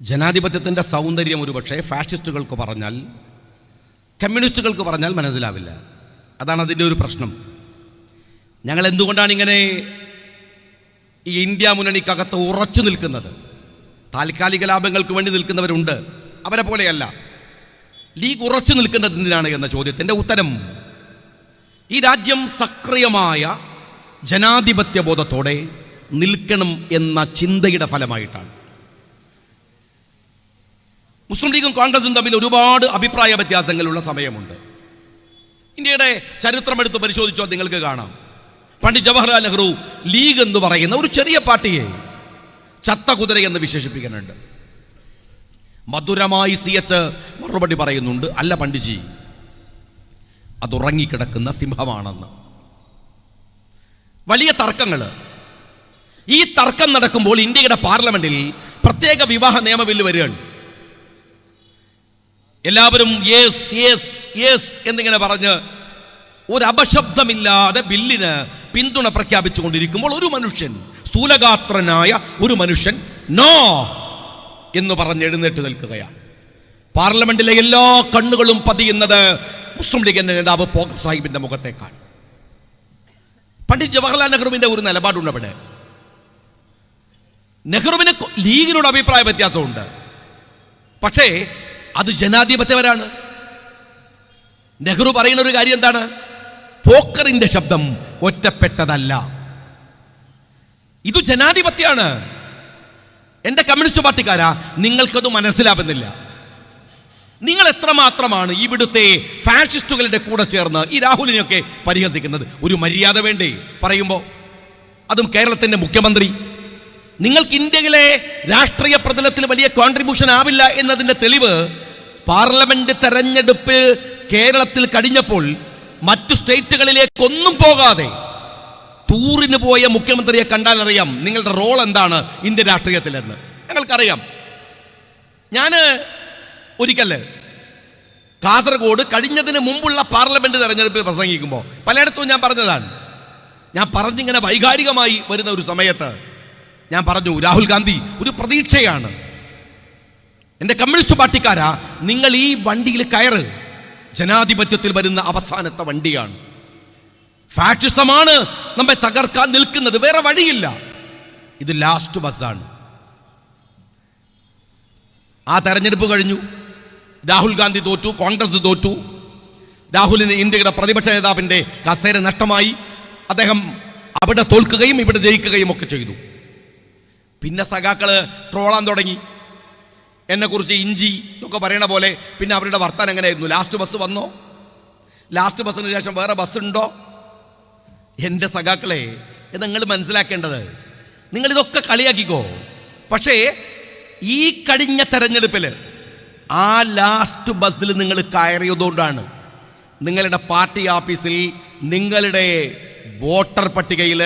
ജനാധിപത്യത്തിൻ്റെ സൗന്ദര്യം ഒരുപക്ഷെ ഫാഷിസ്റ്റുകൾക്ക് പറഞ്ഞാൽ, കമ്മ്യൂണിസ്റ്റുകൾക്ക് പറഞ്ഞാൽ മനസ്സിലാവില്ല. അതാണ് അതിൻ്റെ ഒരു പ്രശ്നം. ഞങ്ങൾ എന്തുകൊണ്ടാണ് ഇങ്ങനെ ഈ ഇന്ത്യ മുന്നണിക്കകത്ത് ഉറച്ചു നിൽക്കുന്നത്? താൽക്കാലിക ലാഭങ്ങൾക്ക് വേണ്ടി നിൽക്കുന്നവരുണ്ട്, അവരെ പോലെയല്ല. ലീഗ് ഉറച്ചു നിൽക്കുന്നത് എന്തിനാണ് എന്ന ചോദ്യത്തിൻ്റെ ഉത്തരം, ഈ രാജ്യം സക്രിയമായ ജനാധിപത്യ ബോധത്തോടെ നിൽക്കണം എന്ന ചിന്തയുടെ ഫലമായിട്ടാണ്. മുസ്ലിം ലീഗും കോൺഗ്രസും തമ്മിൽ ഒരുപാട് അഭിപ്രായ വ്യത്യാസങ്ങളുള്ള സമയമുണ്ട്. ഇന്ത്യയുടെ ചരിത്രമെടുത്ത് പരിശോധിച്ചാൽ നിങ്ങൾക്ക് കാണാം, പണ്ഡിറ്റ് ജവഹർലാൽ നെഹ്റു ലീഗ് എന്ന് പറയുന്ന ഒരു ചെറിയ പാർട്ടിയെ ചത്ത കുതിര എന്ന് വിശേഷിപ്പിക്കുന്നുണ്ട്. മധുരമായി CH മറുപടി പറയുന്നുണ്ട്, അല്ല പണ്ഡിജി, അതുറങ്ങിക്കിടക്കുന്ന സിംഹമാണെന്ന്. വലിയ തർക്കങ്ങൾ. ഈ തർക്കം നടക്കുമ്പോൾ ഇന്ത്യയുടെ പാർലമെന്റിൽ പ്രത്യേക വിവാഹ നിയമ ബില്ല് വരികയാണ്. എല്ലാവരും യെസ് യെസ് യെസ് എന്നിങ്ങനെ പറഞ്ഞ് ഒരു അപശബ്ദമില്ലാതെ ബില്ലിന് പിന്തുണ പ്രഖ്യാപിച്ചുകൊണ്ടിരിക്കുമ്പോൾ ഒരു മനുഷ്യൻ, സ്ഥൂലഗാത്രനായ ഒരു മനുഷ്യൻ നോ എന്ന് പറഞ്ഞ് എഴുന്നേറ്റ് നിൽക്കുകയാണ്. പാർലമെന്റിലെ എല്ലാ കണ്ണുകളും പതിയുന്നത് മുസ്ലിം ലീഗിന്റെ നേതാവ് പോക്കർ സാഹിബിന്റെ മുഖത്തേക്കാണ്. പണ്ഡിറ്റ് ജവഹർലാൽ നെഹ്റുവിന്റെ ഒരു നിലപാടുണ്ട് അവിടെ. നെഹ്റുവിന് ലീഗിനോട് അഭിപ്രായ വ്യത്യാസമുണ്ട്, പക്ഷേ അത് ജനാധിപത്യപരമാണ്. നെഹ്റു പറയുന്ന ഒരു കാര്യം എന്താണ്? പോക്കറിന്റെ ശബ്ദം ഒറ്റപ്പെട്ടതല്ല, ഇത് ജനാധിപത്യമാണ്. എന്റെ കമ്മ്യൂണിസ്റ്റ് പാർട്ടിക്കാരാ, നിങ്ങൾക്കത് മനസ്സിലാവുന്നില്ല. നിങ്ങൾ എത്രമാത്രമാണ് ഇവിടുത്തെ ഫാഷിസ്റ്റുകളുടെ കൂടെ ചേർന്ന് ഈ രാഹുലിനെയൊക്കെ പരിഹസിക്കുന്നത്? ഒരു മര്യാദ വേണ്ടേ പറയുമ്പോൾ? അതും കേരളത്തിന്റെ മുഖ്യമന്ത്രി. നിങ്ങൾക്ക് ഇന്ത്യയിലെ രാഷ്ട്രീയ പ്രതലത്തിൽ വലിയ കോൺട്രിബ്യൂഷൻ ആവില്ല എന്നതിന്റെ തെളിവ് പാർലമെന്റ് തെരഞ്ഞെടുപ്പ് കേരളത്തിൽ കഴിഞ്ഞപ്പോൾ മറ്റു സ്റ്റേറ്റുകളിലേക്കൊന്നും പോകാതെ ടൂറിന് പോയ മുഖ്യമന്ത്രിയെ കണ്ടാൽ അറിയാം നിങ്ങളുടെ റോൾ എന്താണ് ഇന്ത്യൻ രാഷ്ട്രീയത്തിൽ എന്ന്. ഞങ്ങൾക്കറിയാം. ഞാൻ ഒരിക്കൽ കാസർഗോഡ് കഴിഞ്ഞതിന് മുമ്പുള്ള പാർലമെന്റ് തെരഞ്ഞെടുപ്പിൽ പ്രസംഗിക്കുമ്പോൾ പലയിടത്തും ഞാൻ പറഞ്ഞതാണ്. ഞാൻ പറഞ്ഞിങ്ങനെ വൈകാരികമായി വരുന്ന ഒരു സമയത്ത് ഞാൻ പറഞ്ഞു, രാഹുൽ ഗാന്ധി ഒരു പ്രതീക്ഷയാണ്. എൻ്റെ കമ്മ്യൂണിസ്റ്റ് പാർട്ടിക്കാരാ, നിങ്ങൾ ഈ വണ്ടിയിൽ കയറ്. ജനാധിപത്യത്തിൽ വരുന്ന അവസാനത്തെ വണ്ടിയാണ്. ഫാഷിസമാണ് നമ്മെ തകർക്കാൻ നിൽക്കുന്നത്, വേറെ വഴിയില്ല. ഇത് ലാസ്റ്റ് ബസ്സാണ്. ആ തെരഞ്ഞെടുപ്പ് കഴിഞ്ഞു. രാഹുൽ ഗാന്ധി തോറ്റു, കോൺഗ്രസ് തോറ്റു. രാഹുലിന് ഇന്ത്യയുടെ പ്രതിപക്ഷ നേതാവിൻ്റെ കസേര നഷ്ടമായി. അദ്ദേഹം അവിടെ തോൽക്കുകയും ഇവിടെ ജയിക്കുകയും ഒക്കെ ചെയ്തു. പിന്നെ സഖാക്കള് ട്രോളാൻ തുടങ്ങി. എന്നെക്കുറിച്ച് ഇഞ്ചി എന്നൊക്കെ പറയണ പോലെ. പിന്നെ അവരുടെ വർത്താനം എങ്ങനെയായിരുന്നു? ലാസ്റ്റ് ബസ് വന്നോ? ലാസ്റ്റ് ബസ്സിന് ശേഷം വേറെ ബസ് ഉണ്ടോ? എൻ്റെ സഖാക്കളെ, ഇത് നിങ്ങൾ മനസ്സിലാക്കേണ്ടത്, നിങ്ങളിതൊക്കെ കളിയാക്കിക്കോ, പക്ഷേ ഈ കഴിഞ്ഞ തെരഞ്ഞെടുപ്പിൽ ആ ലാസ്റ്റ് ബസ്സിൽ നിങ്ങൾ കയറിയതുകൊണ്ടാണ് നിങ്ങളുടെ പാർട്ടി ഓഫീസിൽ നിങ്ങളുടെ വോട്ടർ പട്ടികയിൽ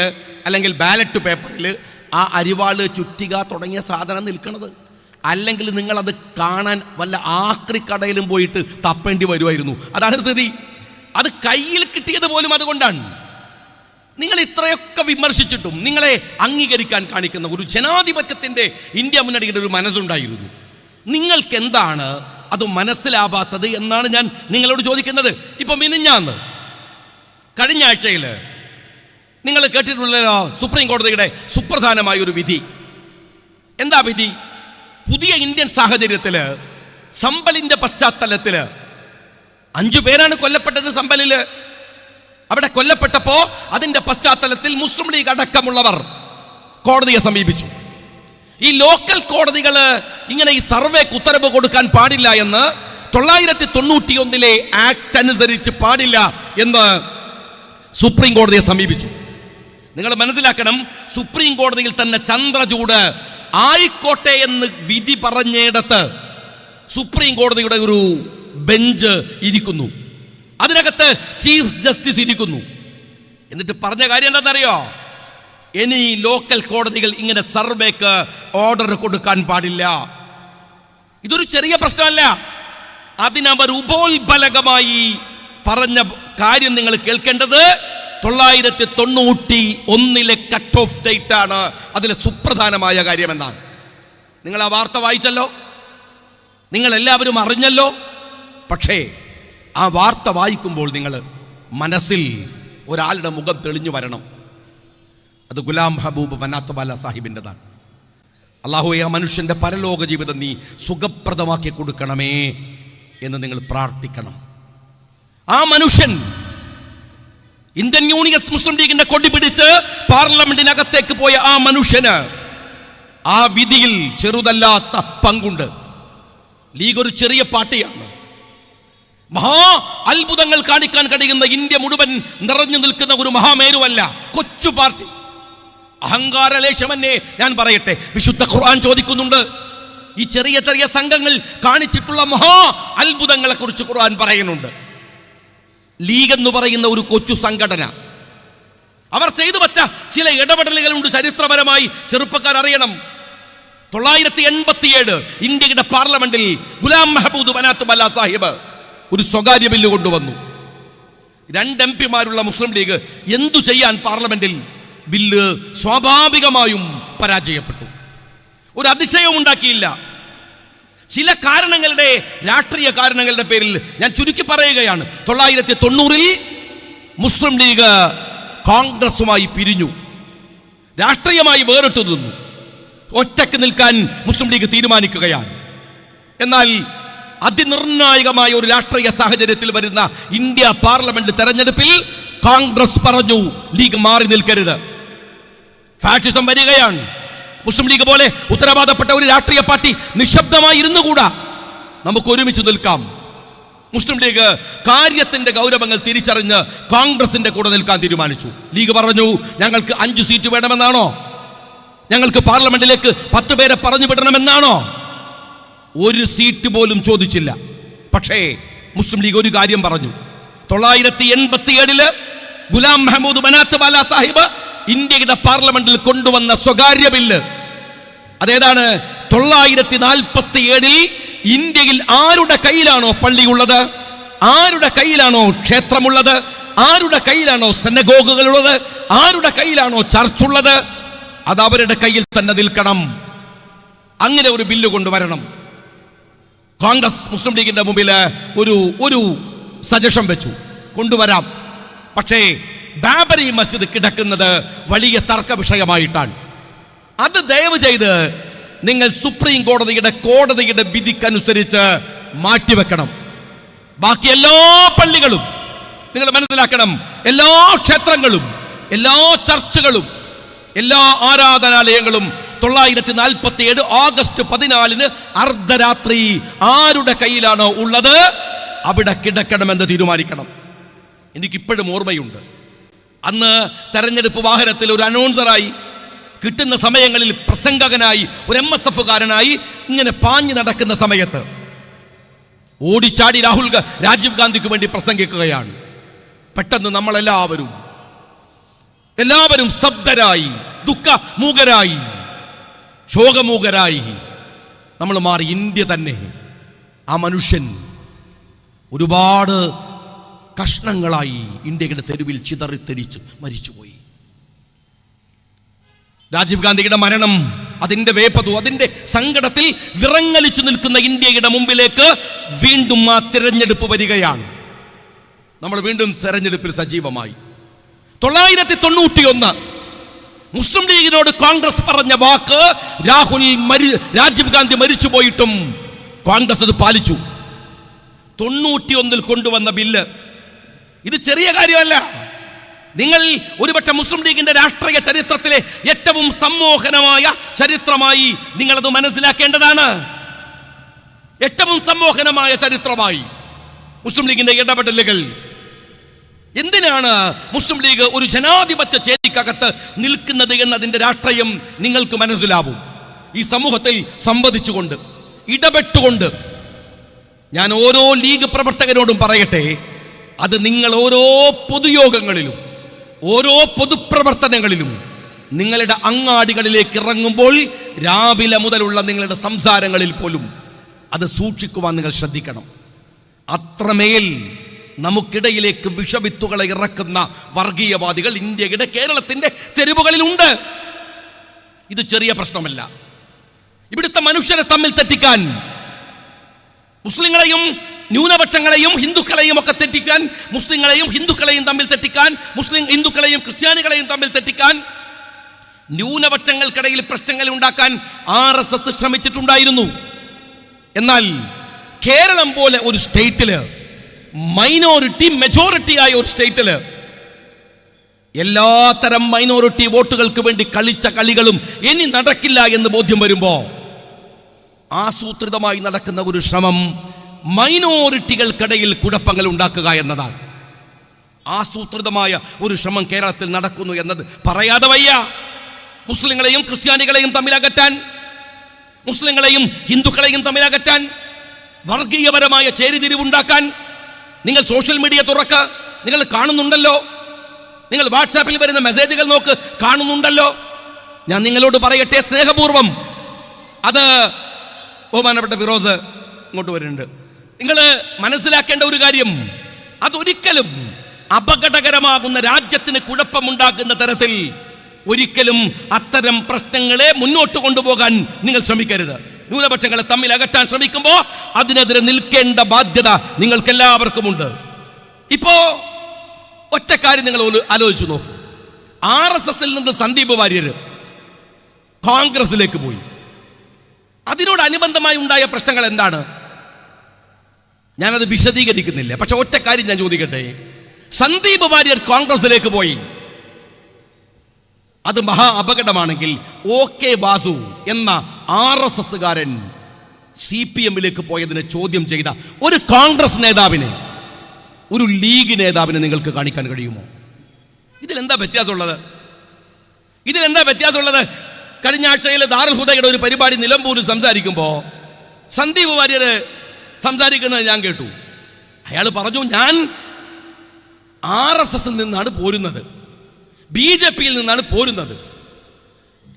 അല്ലെങ്കിൽ ബാലറ്റ് പേപ്പറിൽ ആ അരിവാള്, ചുറ്റിക തുടങ്ങിയ സാധനം നിൽക്കുന്നത്. അല്ലെങ്കിൽ നിങ്ങളത് കാണാൻ വല്ല ആക്രിക്കടയിലും പോയിട്ട് തപ്പേണ്ടി വരുമായിരുന്നു. അതാണ് സ്ഥിതി. അത് കയ്യിൽ കിട്ടിയത് പോലും അതുകൊണ്ടാണ്. നിങ്ങൾ ഇത്രയൊക്കെ വിമർശിച്ചിട്ടും നിങ്ങളെ അംഗീകരിക്കാൻ കാണിക്കുന്ന ഒരു ജനാധിപത്യത്തിൻ്റെ ഇന്ത്യ മുന്നണിയുടെ ഒരു മനസ്സുണ്ടായിരുന്നു. നിങ്ങൾക്ക് എന്താണ് അത് മനസ്സിലാവാത്തത് എന്നാണ് ഞാൻ നിങ്ങളോട് ചോദിക്കുന്നത്. ഇപ്പം മിനിഞ്ഞാന്ന് കഴിഞ്ഞ ആഴ്ചയിൽ നിങ്ങൾ കേട്ടിട്ടുള്ളല്ലോ സുപ്രീം കോടതിയുടെ സുപ്രധാനമായ ഒരു വിധി. എന്താ വിധി? പുതിയ ഇന്ത്യൻ സാഹചര്യത്തിൽ സമ്പലിന്റെ പശ്ചാത്തലത്തിൽ 5 പേരാണ് കൊല്ലപ്പെട്ടത്. സമ്പലില് അവിടെ കൊല്ലപ്പെട്ടപ്പോ അതിന്റെ പശ്ചാത്തലത്തിൽ മുസ്ലിം ലീഗ് അടക്കമുള്ളവർ കോടതിയെ സമീപിച്ചു. ഈ ലോക്കൽ കോടതികൾ ഇങ്ങനെ ഈ സർവേക്ക് ഉത്തരവ് കൊടുക്കാൻ പാടില്ല എന്ന് 991 ആക്ട് അനുസരിച്ച് പാടില്ല എന്ന് സുപ്രീം കോടതിയെ സമീപിച്ചു. നിങ്ങൾ മനസ്സിലാക്കണം, സുപ്രീം കോടതിയിൽ തന്നെ ചന്ദ്രചൂട് ആയിക്കോട്ടെ എന്ന് വിധി പറഞ്ഞിടത്ത് സുപ്രീം കോടതിയുടെ ഒരു ബെഞ്ച് ഇരിക്കുന്നു, അതിനകത്ത് ചീഫ് ജസ്റ്റിസ് ഇരിക്കുന്നു. എന്നിട്ട് പറഞ്ഞ കാര്യം എന്താണെന്നറിയോ? ഇനി ലോക്കൽ കോടതികൾ ഇങ്ങനെ സർവേക്ക് ഓർഡർ കൊടുക്കാൻ പാടില്ല. ഇതൊരു ചെറിയ പ്രശ്നമല്ല. അതിനവർ ഉപോത്ബലകമായി പറഞ്ഞ കാര്യം നിങ്ങൾ കേൾക്കേണ്ടത് 991 കട്ട് ഓഫ് ഡേറ്റ് ആണ്. അതിലെ സുപ്രധാനമായ കാര്യം എന്താണ്? നിങ്ങൾ ആ വാർത്ത വായിച്ചല്ലോ, നിങ്ങൾ എല്ലാവരും അറിഞ്ഞല്ലോ. പക്ഷേ ആ വാർത്ത വായിക്കുമ്പോൾ നിങ്ങൾ മനസ്സിൽ ഒരാളുടെ മുഖം തെളിഞ്ഞു വരണം. അത് ഗുലാം ഹബൂബ് മനാത്തബാല സാഹിബിൻ്റെതാണ്. അല്ലാഹുവേ, ആ മനുഷ്യൻ്റെ പരലോക ജീവിതം നീ സുഖപ്രദമാക്കി കൊടുക്കണമേ എന്ന് നിങ്ങൾ പ്രാർത്ഥിക്കണം. ആ മനുഷ്യൻ ഇന്ത്യൻ യൂണിയൻ മുസ്ലിം ലീഗിന്റെ കൊടി പിടിച്ച് പാർലമെന്റിനകത്തേക്ക് പോയ ആ മനുഷ്യന് ആ വിധിയിൽ ചെറുതല്ലാത്ത പങ്കുണ്ട്. ലീഗ് ഒരു ചെറിയ പാർട്ടിയാണ്. മഹാ അത്ഭുതങ്ങൾ കാണിക്കാൻ കഴിയുന്ന ഇന്ത്യ മുഴുവൻ നിറഞ്ഞു നിൽക്കുന്ന ഒരു മഹാമേരുവല്ല, കൊച്ചു പാർട്ടി. അഹങ്കാരലേശമന്നെ ഞാൻ പറയട്ടെ, വിശുദ്ധ ഖുർആൻ ചോദിക്കുന്നുണ്ട്. ഈ ചെറിയ ചെറിയ സംഘങ്ങൾ കാണിച്ചിട്ടുള്ള മഹാ അത്ഭുതങ്ങളെ കുറിച്ച് ഖുർആൻ പറയുന്നുണ്ട്. ലീഗ് എന്ന് പറയുന്ന ഒരു കൊച്ചു സംഘടന, അവർ ചെയ്തു വച്ച ചില ഇടപെടലുകളുണ്ട് ചരിത്രപരമായി. ചെറുപ്പക്കാർ അറിയണം, 987 ഇന്ത്യയുടെ പാർലമെന്റിൽ ഗുലാം മെഹബൂദ് ബനാത്ത് ബല്ല സാഹിബ് ഒരു സ്വകാര്യ ബില്ല് കൊണ്ടുവന്നു. 2 MP-മാരുള്ള മുസ്ലിം ലീഗ് എന്തു ചെയ്യാൻ പാർലമെന്റിൽ ബില്ല് സ്വാഭാവികമായും പരാജയപ്പെട്ടു. ഒരു അതിശയവും ഉണ്ടാക്കിയില്ല. ചില കാരണങ്ങളുടെ, രാഷ്ട്രീയ കാരണങ്ങളുടെ പേരിൽ ഞാൻ ചുരുക്കി പറയുകയാണ്, 990-ൽ മുസ്ലിം ലീഗ് കോൺഗ്രസുമായി പിരിഞ്ഞു, രാഷ്ട്രീയമായി വേറിട്ടു നിന്നു. ഒറ്റയ്ക്ക് നിൽക്കാൻ മുസ്ലിം ലീഗ് തീരുമാനിക്കുകയാണ്. എന്നാൽ അതിനിർണായകമായ ഒരു രാഷ്ട്രീയ സാഹചര്യത്തിൽ വരുന്ന ഇന്ത്യ പാർലമെന്റ് തെരഞ്ഞെടുപ്പിൽ കോൺഗ്രസ് പറഞ്ഞു, ലീഗ് മാറി നിൽക്കരുത്, ഫാഷിസം വരികയാണ്. മുസ്ലിം ലീഗ് പോലെ ഉത്തരവാദപ്പെട്ട ഒരു രാഷ്ട്രീയ പാർട്ടി നിശബ്ദമായി ഇരുന്നുകൂടാ, നമുക്ക് ഒരുമിച്ച് നിൽക്കാം. മുസ്ലിം ലീഗ് കാര്യത്തിന്റെ ഗൗരവങ്ങൾ തിരിച്ചറിഞ്ഞ് കോൺഗ്രസിന്റെ കൂടെ നിൽക്കാൻ തീരുമാനിച്ചു. ലീഗ് പറഞ്ഞു, ഞങ്ങൾക്ക് 5 സീറ്റ് വേണമെന്നാണോ? ഞങ്ങൾക്ക് പാർലമെന്റിലേക്ക് 10 പേരെ പറഞ്ഞു വിടണമെന്നാണോ? ഒരു സീറ്റ് പോലും ചോദിച്ചില്ല. പക്ഷേ മുസ്ലിം ലീഗ് ഒരു കാര്യം പറഞ്ഞു. 987-ല് ഗുലാം മെഹബൂദ് ബനാത്ത് ബല്ല സാഹിബ് ഇന്ത്യയുടെ പാർലമെന്റിൽ കൊണ്ടുവന്ന സ്വകാര്യ ബില്ല് അതേതാണ്? 947-ൽ ഇന്ത്യയിൽ ആരുടെ കയ്യിലാണോ പള്ളിയുള്ളത്, ആരുടെ കയ്യിലാണോ ക്ഷേത്രമുള്ളത്, ആരുടെ കയ്യിലാണോ സിനഗോഗുകളുള്ളത്, ആരുടെ കയ്യിലാണോ ചർച്ചുള്ളത്, അത് അവരുടെ കയ്യിൽ തന്നെ നിൽക്കണം. അങ്ങനെ ഒരു ബില്ല് കൊണ്ടുവരണം. കോൺഗ്രസ് മുസ്ലിം ലീഗിന്റെ മുമ്പിൽ ഒരു സജഷൻ വെച്ചു, കൊണ്ടുവരാം. പക്ഷേ ബാബരി മസ്ജിദ് കിടക്കുന്നത് വലിയ തർക്ക വിഷയമായിട്ടാണ്. അത് ദയവ് ചെയ്ത് നിങ്ങൾ സുപ്രീം കോടതിയുടെ വിധിക്കനുസരിച്ച് മാറ്റിവെക്കണം. ബാക്കി എല്ലാ പള്ളികളും നിങ്ങൾ മനസ്സിലാക്കണം, എല്ലാ ക്ഷേത്രങ്ങളും, എല്ലാ ചർച്ചുകളും, എല്ലാ ആരാധനാലയങ്ങളും 947 ഓഗസ്റ്റ് 14-ന് അർദ്ധരാത്രി ആരുടെ കയ്യിലാണോ ഉള്ളത് അവിടെ കിടക്കണമെന്ന് തീരുമാനിക്കണം. എനിക്കിപ്പോഴും ഓർമ്മയുണ്ട്, അന്ന് തെരഞ്ഞെടുപ്പ് വാഹനത്തിൽ ഒരു അനൗൺസറായി, കിട്ടുന്ന സമയങ്ങളിൽ പ്രസംഗകനായി, ഒരു MSF-കാരനായി ഇങ്ങനെ പാഞ്ഞു നടക്കുന്ന സമയത്ത് ഓടിച്ചാടി രാജീവ് ഗാന്ധിക്ക് വേണ്ടി പ്രസംഗിക്കുകയാണ്. പെട്ടെന്ന് നമ്മളെല്ലാവരും സ്തബ്ധരായി, ദുഃഖമൂകരായി, ശോകമൂകരായി നമ്മൾ മാറി. ഇന്ത്യ തന്നെ, ആ മനുഷ്യൻ ഒരുപാട് കഷ്ണങ്ങളായി ഇന്ത്യയുടെ തെരുവിൽ ചിതറിത്തെരിച്ച് മരിച്ചുപോയി. രാജീവ് ഗാന്ധിയുടെ മരണം, അതിന്റെ വേപതു, അതിന്റെ സങ്കടത്തിൽ വിറങ്ങലിച്ചു നിൽക്കുന്ന ഇന്ത്യയുടെ മുമ്പിലേക്ക് വീണ്ടും ആ തിരഞ്ഞെടുപ്പ് വരികയാണ്. നമ്മൾ വീണ്ടും തെരഞ്ഞെടുപ്പിൽ സജീവമായി. 991 മുസ്ലിം ലീഗിനോട് കോൺഗ്രസ് പറഞ്ഞ വാക്ക്, രാജീവ് ഗാന്ധി മരിച്ചു പോയിട്ടും കോൺഗ്രസ് അത് പാലിച്ചു. 91-ൽ കൊണ്ടുവന്ന ബില്ല് ഇത് ചെറിയ കാര്യമല്ല. നിങ്ങൾ ഒരുപക്ഷെ മുസ്ലിം ലീഗിന്റെ രാഷ്ട്രീയ ചരിത്രത്തിലെ ഏറ്റവും സമ്മോഹനമായ ചരിത്രമായി നിങ്ങളത് മനസ്സിലാക്കേണ്ടതാണ്. ഏറ്റവും സമ്മോഹനമായ ചരിത്രമായി മുസ്ലിം ലീഗിന്റെ ഇടപെടലുകൾ. എന്തിനാണ് മുസ്ലിം ലീഗ് ഒരു ജനാധിപത്യ ചേരിക്കകത്ത് നിൽക്കുന്നത് എന്നതിന്റെ രാഷ്ട്രീയം നിങ്ങൾക്ക് മനസ്സിലാവും. ഈ സമൂഹത്തിൽ സംവദിച്ചുകൊണ്ട്, ഇടപെട്ടുകൊണ്ട്. ഞാൻ ഓരോ ലീഗ് പ്രവർത്തകരോടും പറയട്ടെ, അത് നിങ്ങൾ ഓരോ പൊതുയോഗങ്ങളിലും, ഓരോ പൊതുപ്രവർത്തനങ്ങളിലും, നിങ്ങളുടെ അങ്ങാടികളിലേക്ക് ഇറങ്ങുമ്പോൾ, രാവിലെ മുതലുള്ള നിങ്ങളുടെ സംസാരങ്ങളിൽ പോലും അത് സൂക്ഷിക്കുവാൻ നിങ്ങൾ ശ്രദ്ധിക്കണം. അത്രമേൽ നമുക്കിടയിലേക്ക് വിഷവിത്തുകളെ ഇറക്കുന്ന വർഗീയവാദികൾ ഇന്ത്യയുടെ, കേരളത്തിന്റെ തെരുവുകളിലുണ്ട്. ഇത് ചെറിയ പ്രശ്നമല്ല. ഇവിടുത്തെ മനുഷ്യരെ തമ്മിൽ തെറ്റിക്കാൻ, മുസ്ലിങ്ങളെയും ന്യൂനപക്ഷങ്ങളെയും ഹിന്ദുക്കളെയും ഒക്കെ തെറ്റിക്കാൻ, മുസ്ലിങ്ങളെയും ഹിന്ദുക്കളെയും തമ്മിൽ തെറ്റിക്കാൻ, ഹിന്ദുക്കളെയും ക്രിസ്ത്യാനികളെയും തമ്മിൽ തെറ്റിക്കാൻ, ന്യൂനപക്ഷങ്ങൾക്കിടയിൽ പ്രശ്നങ്ങൾ ഉണ്ടാക്കാൻ RSS ശ്രമിച്ചിട്ടുണ്ടായിരുന്നു. എന്നാൽ കേരളം പോലെ ഒരു സ്റ്റേറ്റില്, മൈനോറിറ്റി മെജോറിറ്റി ആയ ഒരു സ്റ്റേറ്റില്, എല്ലാത്തരം മൈനോറിറ്റി വോട്ടുകൾക്ക് വേണ്ടി കളിച്ച കളികളും ഇനി നടക്കില്ല എന്ന് ബോധ്യം വരുമ്പോ ആസൂത്രിതമായി നടക്കുന്ന ഒരു ശ്രമം മൈനോറിറ്റികൾക്കിടയിൽ കുഴപ്പങ്ങൾ ഉണ്ടാക്കുക എന്നതാണ്. ആസൂത്രിതമായ ഒരു ശ്രമം കേരളത്തിൽ നടക്കുന്നു എന്നത് പറയാതെ വയ്യ. മുസ്ലിങ്ങളെയും ക്രിസ്ത്യാനികളെയും തമ്മിലകറ്റാൻ, മുസ്ലിങ്ങളെയും ഹിന്ദുക്കളെയും തമ്മിലകറ്റാൻ, വർഗീയപരമായ ചേരിതിരിവുണ്ടാക്കാൻ. നിങ്ങൾ സോഷ്യൽ മീഡിയ തുറക്ക, നിങ്ങൾ കാണുന്നുണ്ടല്ലോ. നിങ്ങൾ വാട്സാപ്പിൽ വരുന്ന മെസ്സേജുകൾ നോക്ക്, കാണുന്നുണ്ടല്ലോ. ഞാൻ നിങ്ങളോട് പറയട്ടെ സ്നേഹപൂർവം, അത് ബഹുമാനപ്പെട്ട ഫിറോസ് ഇങ്ങോട്ട് വരുന്നുണ്ട്, നിങ്ങൾ മനസ്സിലാക്കേണ്ട ഒരു കാര്യം, അതൊരിക്കലും അപകടകരമാകുന്ന, രാജ്യത്തിന് കുഴപ്പമുണ്ടാക്കുന്ന തരത്തിൽ ഒരിക്കലും അത്തരം പ്രശ്നങ്ങളെ മുന്നോട്ട് കൊണ്ടുപോകാൻ നിങ്ങൾ ശ്രമിക്കരുത്. ന്യൂനപക്ഷങ്ങളെ തമ്മിൽ അകറ്റാൻ ശ്രമിക്കുമ്പോൾ അതിനെതിരെ നിൽക്കേണ്ട ബാധ്യത നിങ്ങൾക്കെല്ലാവർക്കുമുണ്ട്. ഇപ്പോ ഒറ്റ കാര്യം നിങ്ങൾ ആലോചിച്ചു നോക്കൂ. RSSൽ നിന്ന് സന്ദീപ് വാര്യർ കോൺഗ്രസിലേക്ക് പോയി. അതിനോടനുബന്ധമായി ഉണ്ടായ പ്രശ്നങ്ങൾ എന്താണ്? ഞാനത് വിശദീകരിക്കുന്നില്ല. പക്ഷെ ഒറ്റ കാര്യം ഞാൻ ചോദിക്കട്ടെ, സന്ദീപ് വാര്യർ കോൺഗ്രസിലേക്ക് പോയി, അത് മഹാ അപകടമാണെങ്കിൽ OK വാസു എന്ന RSSകാരൻ CPMലേക്ക് പോയതിനെ ചോദ്യം ചെയ്ത ഒരു കോൺഗ്രസ് നേതാവിനെ, ഒരു ലീഗ് നേതാവിനെ നിങ്ങൾക്ക് കാണിക്കാൻ കഴിയുമോ? ഇതിലെന്താ വ്യത്യാസമുള്ളത്? കഴിഞ്ഞ ആഴ്ചയിൽ ദാറുൽ ഹുദയുടെ ഒരു പരിപാടി നിലമ്പൂരിൽ സംസാരിക്കുമ്പോൾ സന്ദീപ് വാര്യർ സംസാരിക്കുന്നത് ഞാൻ കേട്ടു. അയാൾ പറഞ്ഞു, ഞാൻ RSSൽ നിന്നാണ് പോരുന്നത്, BJPയിൽ നിന്നാണ് പോരുന്നത്.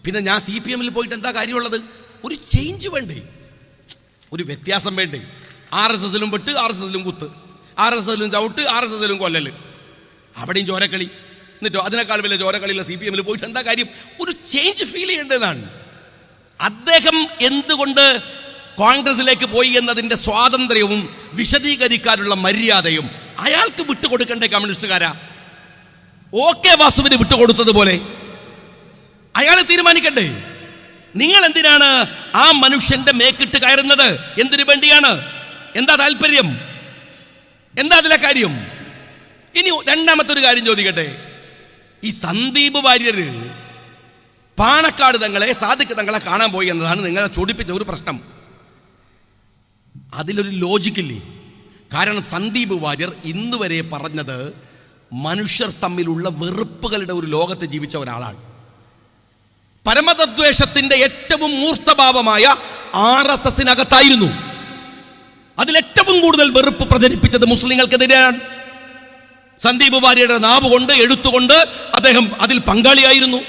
പിന്നെ ഞാൻ CPMൽ പോയിട്ട് എന്താ കാര്യമുള്ളത്? ഒരു ചേഞ്ച് വേണ്ടേ, ഒരു വ്യത്യാസം വേണ്ടേ? RSSലും പെട്ട്, RSSലും കുത്ത്, RSSലും ചവിട്ട്, RSSലും കൊല്ലല്, അവിടെയും ചോരക്കളി. എന്നിട്ടോ അതിനേക്കാൾ വലിയ ചോരക്കളിയുള്ള CPMൽ പോയിട്ട് എന്താ കാര്യം? ഒരു ചേഞ്ച് ഫീൽ ചെയ്യേണ്ടതാണ്. അദ്ദേഹം എന്തുകൊണ്ട് കോൺഗ്രസിലേക്ക് പോയി എന്നതിൻ്റെ സ്വാതന്ത്ര്യവും വിശദീകരിക്കാനുള്ള മര്യാദയും അയാൾക്ക് വിട്ടുകൊടുക്കേണ്ട കമ്മ്യൂണിസ്റ്റുകാരാ. OK വാസുവിന് വിട്ടുകൊടുത്തതുപോലെ അയാളെ തീരുമാനിക്കണ്ടേ? നിങ്ങൾ എന്തിനാണ് ആ മനുഷ്യന്റെ മേക്കിട്ട് കയറുന്നത്? എന്തിനു വേണ്ടിയാണ്? എന്താ താല്പര്യം? എന്താ അതിലെ കാര്യം? ഇനി രണ്ടാമത്തെ ഒരു കാര്യം ചോദിക്കട്ടെ. ഈ സന്ദീപ് വാര്യർ പാണക്കാട് തങ്ങളെ, സാദിഖ് തങ്ങളെ കാണാൻ പോയി എന്നതാണ് നിങ്ങളെ ചൊടിപ്പിച്ച ഒരു പ്രശ്നം. അതിലൊരു ലോജിക്കില്ലേ? കാരണം സന്ദീപ് വാര്യർ ഇന്ന് വരെ പറഞ്ഞത് മനുഷ്യർ തമ്മിലുള്ള വെറുപ്പുകളുടെ ഒരു ലോകത്ത് ജീവിച്ച ഒരാളാണ്. പരമതദ്വേഷത്തിന്റെ ഏറ്റവും മൂർത്തഭാവമായ RSSനകത്തായിരുന്നു. അതിലേറ്റവും കൂടുതൽ വെറുപ്പ് പ്രചരിപ്പിച്ചത് മുസ്ലിങ്ങൾക്കെതിരെയാണ്. സന്ദീപ് വാര്യരുടെ നാവ് കൊണ്ട്, എഴുത്തുകൊണ്ട് അദ്ദേഹം അതിൽ പങ്കാളിയായിരുന്നു.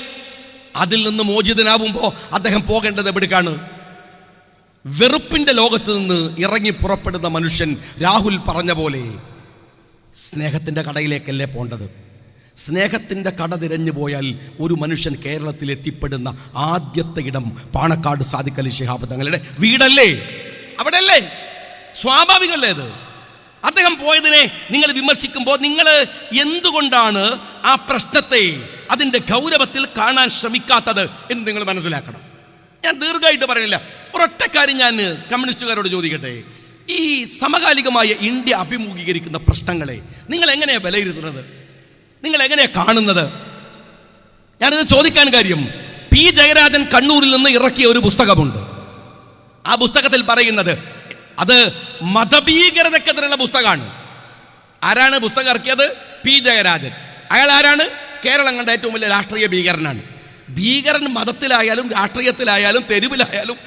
അതിൽ നിന്ന് മോചിതനാവുമ്പോൾ അദ്ദേഹം പോകേണ്ടത് എവിടേക്കാണ്? വെറുപ്പിന്റെ ലോകത്ത് നിന്ന് ഇറങ്ങി പുറപ്പെടുന്ന മനുഷ്യൻ രാഹുൽ പറഞ്ഞ പോലെ സ്നേഹത്തിന്റെ കടയിലേക്കല്ലേ പോണ്ടത്? സ്നേഹത്തിന്റെ കട തിരഞ്ഞു പോയാൽ ഒരു മനുഷ്യൻ കേരളത്തിൽ എത്തിപ്പെടുന്ന ആദ്യത്തെ ഇടം പാണക്കാട് സാദിഖ് അലി ശിഹാബ് തങ്ങളുടെ വീടല്ലേ? അവിടെയല്ലേ? സ്വാഭാവികമല്ലേ അത്? അദ്ദേഹം പോയതിനെ നിങ്ങൾ വിമർശിക്കുമ്പോൾ നിങ്ങൾ എന്തുകൊണ്ടാണ് ആ പ്രശ്നത്തെ അതിൻ്റെ ഗൗരവത്തിൽ കാണാൻ ശ്രമിക്കാത്തത് എന്ന് നിങ്ങൾ മനസ്സിലാക്കണം. ഞാൻ ദീർഘമായിട്ട് പറയുന്നില്ല. ഒരൊറ്റ കാര്യം ഞാൻ കമ്മ്യൂണിസ്റ്റുകാരോട് ചോദിക്കട്ടെ. ഈ സമകാലികമായ ഇന്ത്യ അഭിമുഖീകരിക്കുന്ന പ്രശ്നങ്ങളെ നിങ്ങൾ എങ്ങനെയാണ് വിലയിരുത്തുന്നത്? നിങ്ങൾ എങ്ങനെയാണ് കാണുന്നത്? ഞാനിത് ചോദിക്കാൻ കാര്യം, P. ജയരാജൻ കണ്ണൂരിൽ നിന്ന് ഇറക്കിയ ഒരു പുസ്തകമുണ്ട്. ആ പുസ്തകത്തിൽ പറയുന്നത് അത് മതഭീകരതക്കെതിരെയുള്ള പുസ്തകമാണ്. ആരാണ് പുസ്തകം ഇറക്കിയത്? P. ജയരാജൻ. അയാൾ ആരാണ്? കേരളം കണ്ട ഏറ്റവും വലിയ രാഷ്ട്രീയ ഭീകരനാണ്. ഭീകരൻ മതത്തിലായാലും രാഷ്ട്രീയത്തിലായാലും തെരുവിലായാലും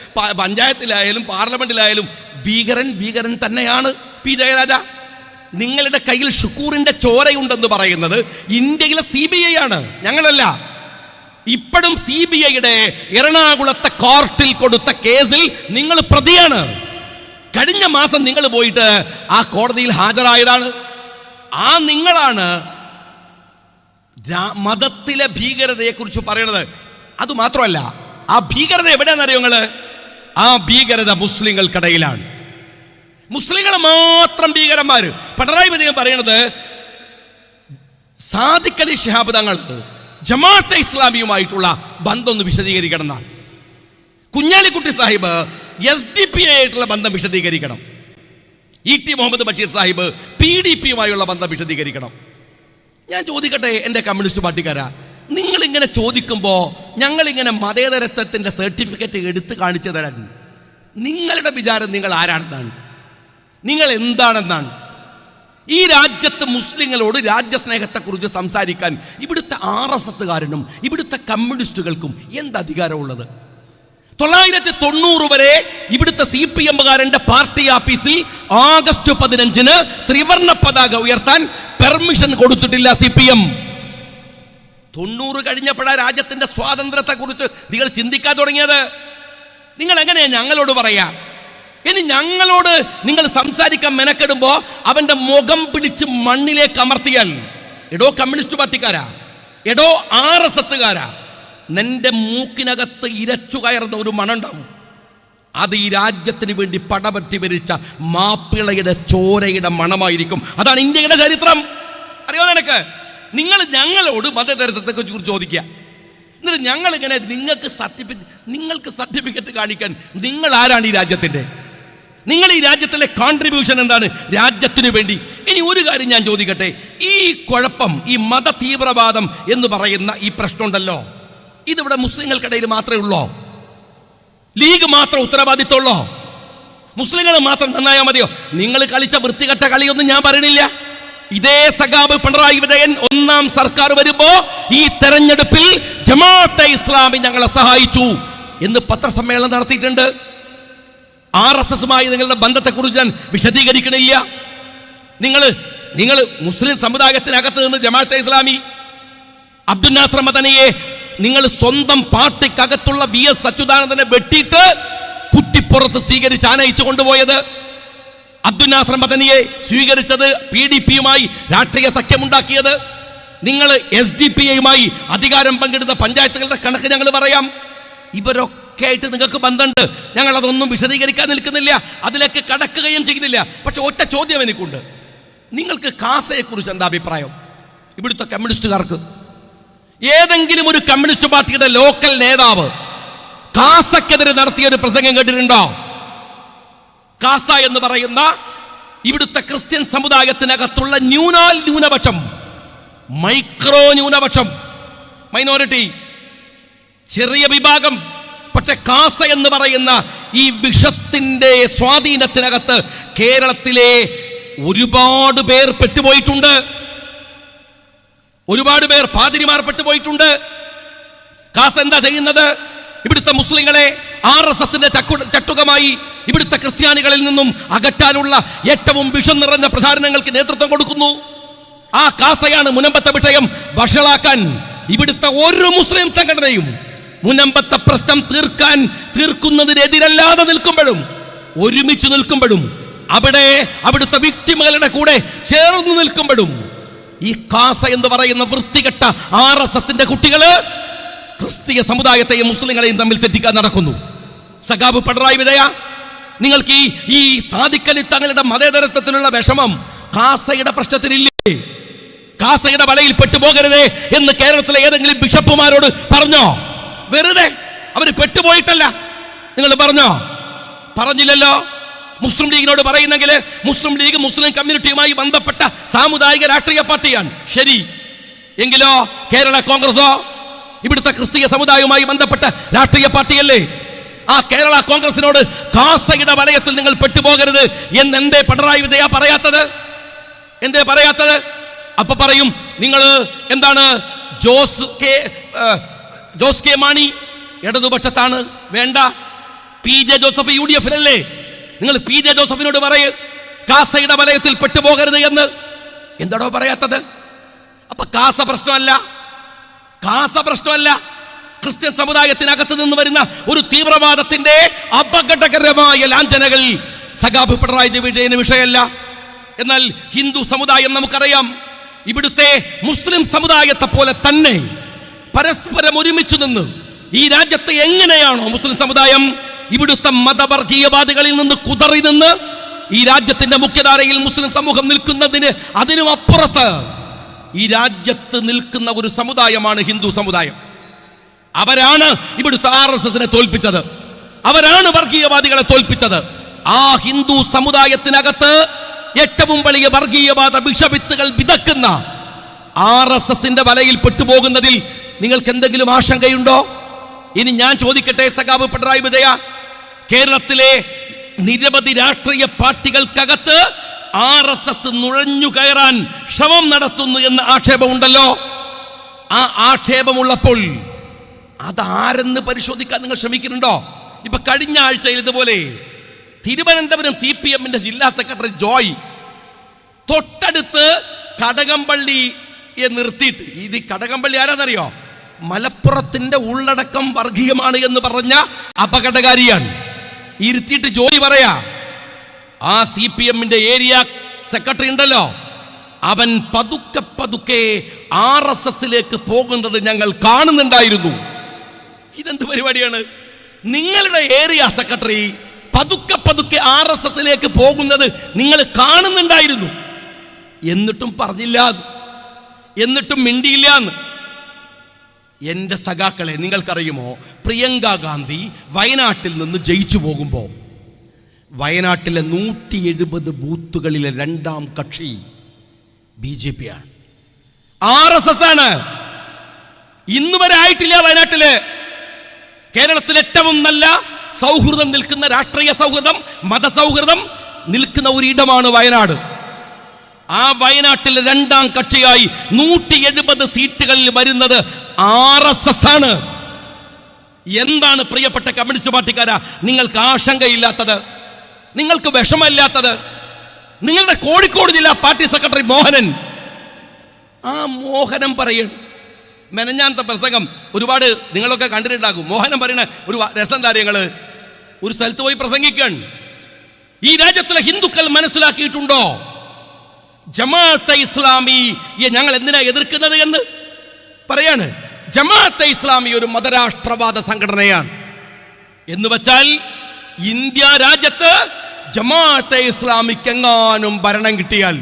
പഞ്ചായത്തിലായാലും പാർലമെന്റിലായാലും ഭീകരൻ തന്നെയാണ് P. ജയരാജ. നിങ്ങളുടെ കയ്യിൽ ഷുക്കൂറിന്റെ ചോരയുണ്ടെന്ന് പറയുന്നത് ഇന്ത്യയിലെ CBI ആണ്, ഞങ്ങളല്ല. ഇപ്പോഴും CBIയുടെ എറണാകുളത്തെ കോർട്ടിൽ കൊടുത്ത കേസിൽ നിങ്ങൾ പ്രതിയാണ്. കഴിഞ്ഞ മാസം നിങ്ങൾ പോയിട്ട് ആ കോടതിയിൽ ഹാജരായതാണ്. ആ നിങ്ങളാണ് മതത്തിലെ ഭീകരതയെ കുറിച്ച് പറയുന്നത്. അതുമാത്രമല്ല, ആ ഭീകരത എവിടെയാണെന്നറിയോ നിങ്ങള്? ആ ഭീകരത മുസ്ലിങ്ങൾക്കിടയിലാണ്. മുസ്ലിങ്ങൾ മാത്രം ഭീകരന്മാര്. പിണറായി വിജയൻ പറയുന്നത് സാദിഖ് അലി ശിഹാബ് തങ്ങൾ ജമാഅത്തെ ഇസ്ലാമിയുമായിട്ടുള്ള ബന്ധം ഒന്ന് വിശദീകരിക്കണം എന്നാണ്. കുഞ്ഞാലിക്കുട്ടി സാഹിബ് SDP ആയിട്ടുള്ള ബന്ധം വിശദീകരിക്കണം. ET മുഹമ്മദ് ബഷീർ സാഹിബ് PDPയുമായുള്ള ബന്ധം വിശദീകരിക്കണം. ഞാൻ ചോദിക്കട്ടെ, എൻ്റെ കമ്മ്യൂണിസ്റ്റ് പാർട്ടിക്കാരാ, നിങ്ങളിങ്ങനെ ചോദിക്കുമ്പോൾ ഞങ്ങളിങ്ങനെ മതേതരത്വത്തിൻ്റെ സർട്ടിഫിക്കറ്റ് എടുത്ത് കാണിച്ചു തരാൻ നിങ്ങളുടെ വിചാരം നിങ്ങൾ ആരാണെന്നാണ്? നിങ്ങൾ എന്താണെന്നാണ്? ഈ രാജ്യത്ത് മുസ്ലിങ്ങളോട് രാജ്യസ്നേഹത്തെക്കുറിച്ച് സംസാരിക്കാൻ ഇവിടുത്തെ RSSകാരനും ഇവിടുത്തെ കമ്മ്യൂണിസ്റ്റുകൾക്കും എന്ത് അധികാരമുള്ളത്? 990 വരെ ഇവിടുത്തെ CPMകാരന്റെ പാർട്ടി ഓഫീസിൽ ആഗസ്റ്റ് 15-ന് ത്രിവർണ്ണ പതാക ഉയർത്താൻ പെർമിഷൻ കൊടുത്തിട്ടില്ല CPM. 90 കഴിഞ്ഞപ്പോഴാണ് രാജ്യത്തിന്റെ സ്വാതന്ത്ര്യത്തെക്കുറിച്ച് നിങ്ങൾ ചിന്തിക്കാൻ തുടങ്ങിയത്. നിങ്ങൾ എങ്ങനെയാ ഞങ്ങളോട് പറയാ? ഇനി ഞങ്ങളോട് നിങ്ങൾ സംസാരിക്കാൻ മെനക്കെടുമ്പോ അവന്റെ മുഖം പിടിച്ച് മണ്ണിലേക്ക് അമർത്തിയാൽ, എടോ കമ്മ്യൂണിസ്റ്റ് പാർട്ടിക്കാരാ, എടോ RSSകാരാ, നിന്റെ മൂക്കിനകത്ത് ഇരച്ചു കയറുന്ന ഒരു മണുണ്ടാവും. അത് ഈ രാജ്യത്തിന് വേണ്ടി പടപറ്റി ഭരിച്ച മാപ്പിളയുടെ ചോരയുടെ മണമായിരിക്കും. അതാണ് ഇന്ത്യയുടെ ചരിത്രം. അറിയോ നിനക്ക്? നിങ്ങൾ ഞങ്ങളോട് മതേതരത്വത്തെ കുറിച്ച് ചോദിക്കുക. എന്നിട്ട് ഞങ്ങൾ ഇങ്ങനെ നിങ്ങൾക്ക് സർട്ടിഫിക്കറ്റ് കാണിക്കാൻ നിങ്ങൾ ആരാണ് ഈ രാജ്യത്തിന്റെ? നിങ്ങൾ ഈ രാജ്യത്തിലെ കോൺട്രിബ്യൂഷൻ എന്താണ് രാജ്യത്തിന് വേണ്ടി? ഇനി ഒരു കാര്യം ഞാൻ ചോദിക്കട്ടെ, ഈ കുഴപ്പം, ഈ മത തീവ്രവാദം എന്ന് പറയുന്ന ഈ പ്രശ്നമുണ്ടല്ലോ, ഇതിവിടെ മുസ്ലിങ്ങൾക്കിടയിൽ മാത്രമേ ഉള്ളോ? ലീഗ് മാത്രം ഉത്തരവാദിത്തമുള്ളോ? മുസ്ലിങ്ങൾ മാത്രം നന്നായാൽ മതിയോ? നിങ്ങൾ കളിച്ച വൃത്തികെട്ട കളിയൊന്നും ഞാൻ പറയണില്ല. ഇതേ സഖാബ് പിണറായി വിജയൻ 1ാം സർക്കാർ വരുമ്പോ ഈ തെരഞ്ഞെടുപ്പിൽ ജമാഅത്തെ ഇസ്ലാമി ഞങ്ങളെ സഹായിച്ചു എന്ന് പത്രസമ്മേളനം നടത്തിയിട്ടുണ്ട്. RSSുമായി നിങ്ങളുടെ ബന്ധത്തെക്കുറിച്ച് ഞാൻ വിശദീകരിക്കണില്ല. നിങ്ങൾ മുസ്ലിം സമുദായത്തിനകത്ത് നിന്ന് ജമാഅത്തെ ഇസ്ലാമി അബ്ദുൽ നാസർ മദനിയെ നിങ്ങൾ സ്വന്തം പാർട്ടിക്കകത്തുള്ള VS അച്യുതാനന്ദനെ വെട്ടിയിട്ട് കുറ്റിപ്പുറത്ത് സ്വീകരിച്ച് ആനയിച്ചു കൊണ്ടുപോയത്. അബ്ദുൽ നാസർ മദനിയെ സ്വീകരിച്ചത് PDPയുമായി രാഷ്ട്രീയ സഖ്യമുണ്ടാക്കിയത്. നിങ്ങൾ SDPയുമായി അധികാരം പങ്കിടുന്ന പഞ്ചായത്തുകളുടെ കണക്ക് ഞങ്ങൾ പറയാം. ഇവരൊക്കെ ആയിട്ട് നിങ്ങൾക്ക് ബന്ധമുണ്ട്. ഞങ്ങൾ അതൊന്നും വിശദീകരിക്കാൻ നിൽക്കുന്നില്ല, അതിലേക്ക് കടക്കുകയും ചെയ്യുന്നില്ല. പക്ഷെ ഒറ്റ ചോദ്യം എനിക്കുണ്ട്. നിങ്ങൾക്ക് കാസയെക്കുറിച്ച് എന്താ അഭിപ്രായം? ഇവിടുത്തെ കമ്മ്യൂണിസ്റ്റുകാർക്ക് ഏതെങ്കിലും ഒരു കമ്മ്യൂണിസ്റ്റ് പാർട്ടിയുടെ ലോക്കൽ നേതാവ് കാസക്കെതിരെ നടത്തിയ ഒരു പ്രസംഗം കേട്ടിട്ടുണ്ടോ? കാസ എന്ന് പറയുന്ന ഇവിടുത്തെ ക്രിസ്ത്യൻ സമുദായത്തിനകത്തുള്ള ന്യൂനപക്ഷം, മൈക്രോ ന്യൂനപക്ഷം, മൈനോറിറ്റി, ചെറിയ വിഭാഗം. പക്ഷെ കാസ എന്ന് പറയുന്ന ഈ വിഷത്തിന്റെ സ്വാധീനത്തിനകത്ത് കേരളത്തിലെ ഒരുപാട് പേർ പെട്ടുപോയിട്ടുണ്ട്. ഒരുപാട് പേർ പാതിരിമാർ പെട്ടുപോയിട്ടുണ്ട്. കാസ എന്താ ചെയ്യുന്നത്? ഇവിടുത്തെ മുസ്ലിങ്ങളെ RSSന്റെ ചട്ടുകമായി ഇവിടുത്തെ ക്രിസ്ത്യാനികളിൽ നിന്നും അകറ്റാനുള്ള ഏറ്റവും വിഷം നിറഞ്ഞ പ്രചാരണങ്ങൾക്ക് നേതൃത്വം കൊടുക്കുന്നു. ആ കാസയാണ് മുനമ്പത്തെ വിഷയം വഷളാക്കാൻ ഇവിടുത്തെ ഒരു മുസ്ലിം സംഘടനയും മുനമ്പത്തെ പ്രശ്നം തീർക്കുന്നതിനെതിരല്ലാതെ നിൽക്കുമ്പോഴും, ഒരുമിച്ച് നിൽക്കുമ്പോഴും, അവിടുത്തെ വിക്ടിമുകളുടെ കൂടെ ചേർന്ന് നിൽക്കുമ്പോഴും ഈ കാസ എന്ന് പറയുന്ന വൃത്തികെട്ട RSSന്റെ കുട്ടികള് ക്രിസ്തീയ സമുദായത്തെയും മുസ്ലിങ്ങളെയും തമ്മിൽ തെറ്റിക്കാൻ നടക്കുന്നു. സഖാബ് പിണറായി വിജയ, നിങ്ങൾക്ക് ഈ സാദിഖലി തങ്ങളുടെ മതേതരത്വത്തിലുള്ള വിഷമം കാസയുടെ പ്രശ്നത്തിനില്ലേ? കാസയുടെ വലയിൽ പെട്ടുപോകരുതേ എന്ന് കേരളത്തിലെ ഏതെങ്കിലും ബിഷപ്പുമാരോട് പറഞ്ഞോ? വെറുതെ അവര് പെട്ടുപോയിട്ടല്ല. നിങ്ങൾ പറഞ്ഞോ? പറഞ്ഞില്ലല്ലോ. മുസ്ലിം ലീഗിനോട് പറയുന്നെങ്കിൽ മുസ്ലിം ലീഗ് മുസ്ലിം കമ്മ്യൂണിറ്റിയുമായി ബന്ധപ്പെട്ട സാമുദായിക രാഷ്ട്രീയ പാർട്ടിയാണ്, ശരി. എങ്കിലോ കേരള കോൺഗ്രസോ ഇവിടുത്തെ ക്രിസ്തീയ സമുദായവുമായി ബന്ധപ്പെട്ട രാഷ്ട്രീയ പാർട്ടിയല്ലേ? ആ കേരള കോൺഗ്രസിനോട് കാസയുടെ വലയത്തിൽ നിങ്ങൾ പെട്ടുപോകരുത് എന്ന് എന്തേ പിണറായി വിജയ പറയാത്തത്? എന്തേ പറയാത്തത്? അപ്പൊ പറയും നിങ്ങൾ എന്താണ് ജോസ് കെ മാണി ഇടതുപക്ഷത്താണ്. വേണ്ട, PJ ജോസഫ് UDFിലല്ലേ? നിങ്ങൾ PJ ജോസഫിനോട് പറയ് കാസയുടെ വലയത്തിൽ പെട്ടുപോകരുത് എന്ന്. എന്താണോ പറയാത്തത്? അപ്പൊ കാസ പ്രശ്നമല്ല. ക്രിസ്ത്യൻ സമുദായത്തിനകത്ത് നിന്ന് വരുന്ന ഒരു തീവ്രവാദത്തിന്റെ അപകടകരമായ ലാഞ്ചനകൾ സഖാബ് പിണറായി വിജയന് വിഷയമല്ല. എന്നാൽ ഹിന്ദു സമുദായം നമുക്കറിയാം, ഇവിടുത്തെ മുസ്ലിം സമുദായത്തെ പോലെ തന്നെ പരസ്പരം ഒരുമിച്ച് നിന്ന് ഈ രാജ്യത്തെ എങ്ങനെയാണോ മുസ്ലിം സമുദായം ഇവിടുത്തെ മതവർഗീയവാദികളിൽ നിന്ന് കുതറി നിന്ന് ഈ രാജ്യത്തിന്റെ മുഖ്യധാരയിൽ മുസ്ലിം സമൂഹം നിൽക്കുന്നതിന് അതിനും അപ്പുറത്ത് ഈ രാജ്യത്ത് നിൽക്കുന്ന ഒരു സമുദായമാണ് ഹിന്ദു സമുദായം. അവരാണ് ഇവിടുത്തെ RSSനെ തോൽപ്പിച്ചത്. അവരാണ് വർഗീയവാദികളെ തോൽപ്പിച്ചത്. ആ ഹിന്ദു സമുദായത്തിനകത്ത് ഏറ്റവും വലിയ വർഗീയവാദ വിഷവിത്തുകൾ വിതക്കുന്ന RSSന്റെ വലയിൽ പെട്ടുപോകുന്നതിൽ നിങ്ങൾക്ക് എന്തെങ്കിലും ആശങ്കയുണ്ടോ? ഇനി ഞാൻ ചോദിക്കട്ടെ, സഖാബ് പിണറായി വിജയ, കേരളത്തിലെ നിരവധി രാഷ്ട്രീയ പാർട്ടികൾക്കകത്ത് RSS നുഴഞ്ഞു കയറാൻ ശ്രമം നടത്തുന്നു എന്ന ആക്ഷേപമുണ്ടല്ലോ. ആ ആക്ഷേപമുള്ളപ്പോൾ അതാരെന്ന് പരിശോധിക്കാൻ നിങ്ങൾ ശ്രമിക്കുന്നുണ്ടോ? ഇപ്പൊ കഴിഞ്ഞ ആഴ്ചയിൽ ഇതുപോലെ തിരുവനന്തപുരം CPM ജില്ലാ സെക്രട്ടറി ജോയ് തൊട്ടടുത്ത് കടകംപള്ളിയെ നിർത്തിയിട്ട്, ഇത് കടകംപള്ളി ആരാന്നറിയോ? മലപ്പുറത്തിന്റെ ഉള്ളടക്കം വർഗീയമാണ് എന്ന് പറഞ്ഞ അപകടകാരിയാണ്. ഇരുത്തിയിട്ട് ജോലി പറയാ, ആ CPM ഏരിയ സെക്രട്ടറി ഉണ്ടല്ലോ, അവൻ പതുക്കെ പതുക്കെ RSSലേക്ക് പോകുന്നത് ഞങ്ങൾ കാണുന്നുണ്ടായിരുന്നു. ഇതെന്ത് പരിപാടിയാണ്? നിങ്ങളുടെ ഏരിയ സെക്രട്ടറി പതുക്കെ പതുക്കെ RSSലേക്ക് പോകുന്നത് നിങ്ങൾ കാണുന്നുണ്ടായിരുന്നു, എന്നിട്ടും പറഞ്ഞില്ല, എന്നിട്ടും മിണ്ടിയില്ല എന്ന്. എന്റെ സഖാക്കളെ, നിങ്ങൾക്കറിയുമോ, പ്രിയങ്ക ഗാന്ധി വയനാട്ടിൽ നിന്ന് ജയിച്ചു പോകുമ്പോൾ വയനാട്ടിലെ 170 ബൂത്തുകളിലെ രണ്ടാം കക്ഷി BJP ആണ്, RSS ആണ്. ഇന്ന് വരെ ആയിട്ടില്ല വയനാട്ടില്. കേരളത്തിൽ ഏറ്റവും നല്ല സൗഹൃദം നിൽക്കുന്ന, രാഷ്ട്രീയ സൗഹൃദം, മതസൗഹൃദം നിൽക്കുന്ന ഒരിടമാണ് വയനാട്. ആ വയനാട്ടിലെ രണ്ടാം കക്ഷിയായി 170 സീറ്റുകളിൽ വരുന്നത് RSS ആണ്. എന്താണ് പ്രിയപ്പെട്ട കമ്മ്യൂണിസ്റ്റ് പാർട്ടിക്കാരാ നിങ്ങൾക്ക് ആശങ്കയില്ലാത്തത്, നിങ്ങൾക്ക് വിഷമമില്ലാത്തത്? നിങ്ങളുടെ കോഴിക്കോട് ജില്ലാ പാർട്ടി സെക്രട്ടറി മോഹനൻ, ആ മോഹനൻ പറയണം, മെനഞ്ഞാത്ത പ്രസംഗം ഒരുപാട് നിങ്ങളൊക്കെ കണ്ടിട്ടുണ്ടാകും. മോഹനൻ പറയുന്ന ഒരു രസം കാര്യങ്ങള്, ഒരു സ്ഥലത്ത് പോയി പ്രസംഗിക്കാൻ, ഈ രാജ്യത്തിലെ ഹിന്ദുക്കൾ മനസ്സിലാക്കിയിട്ടുണ്ടോ ജമാഅത്തെ ഇസ്ലാമിയെ ഞങ്ങൾ എന്തിനാ എതിർക്കുന്നത് എന്ന് പറയാണ്. ജമാഅത്തെ ഇസ്ലാമി ഒരു മതരാഷ്ട്രവാദ സംഘടനയാണ് എന്ന് വെച്ചാൽ ഇന്ത്യ രാജ്യത്ത് ജമാഅത്തെ ഇസ്ലാമിക്ക് എങ്ങാനും ഭരണം കിട്ടിയാൽ,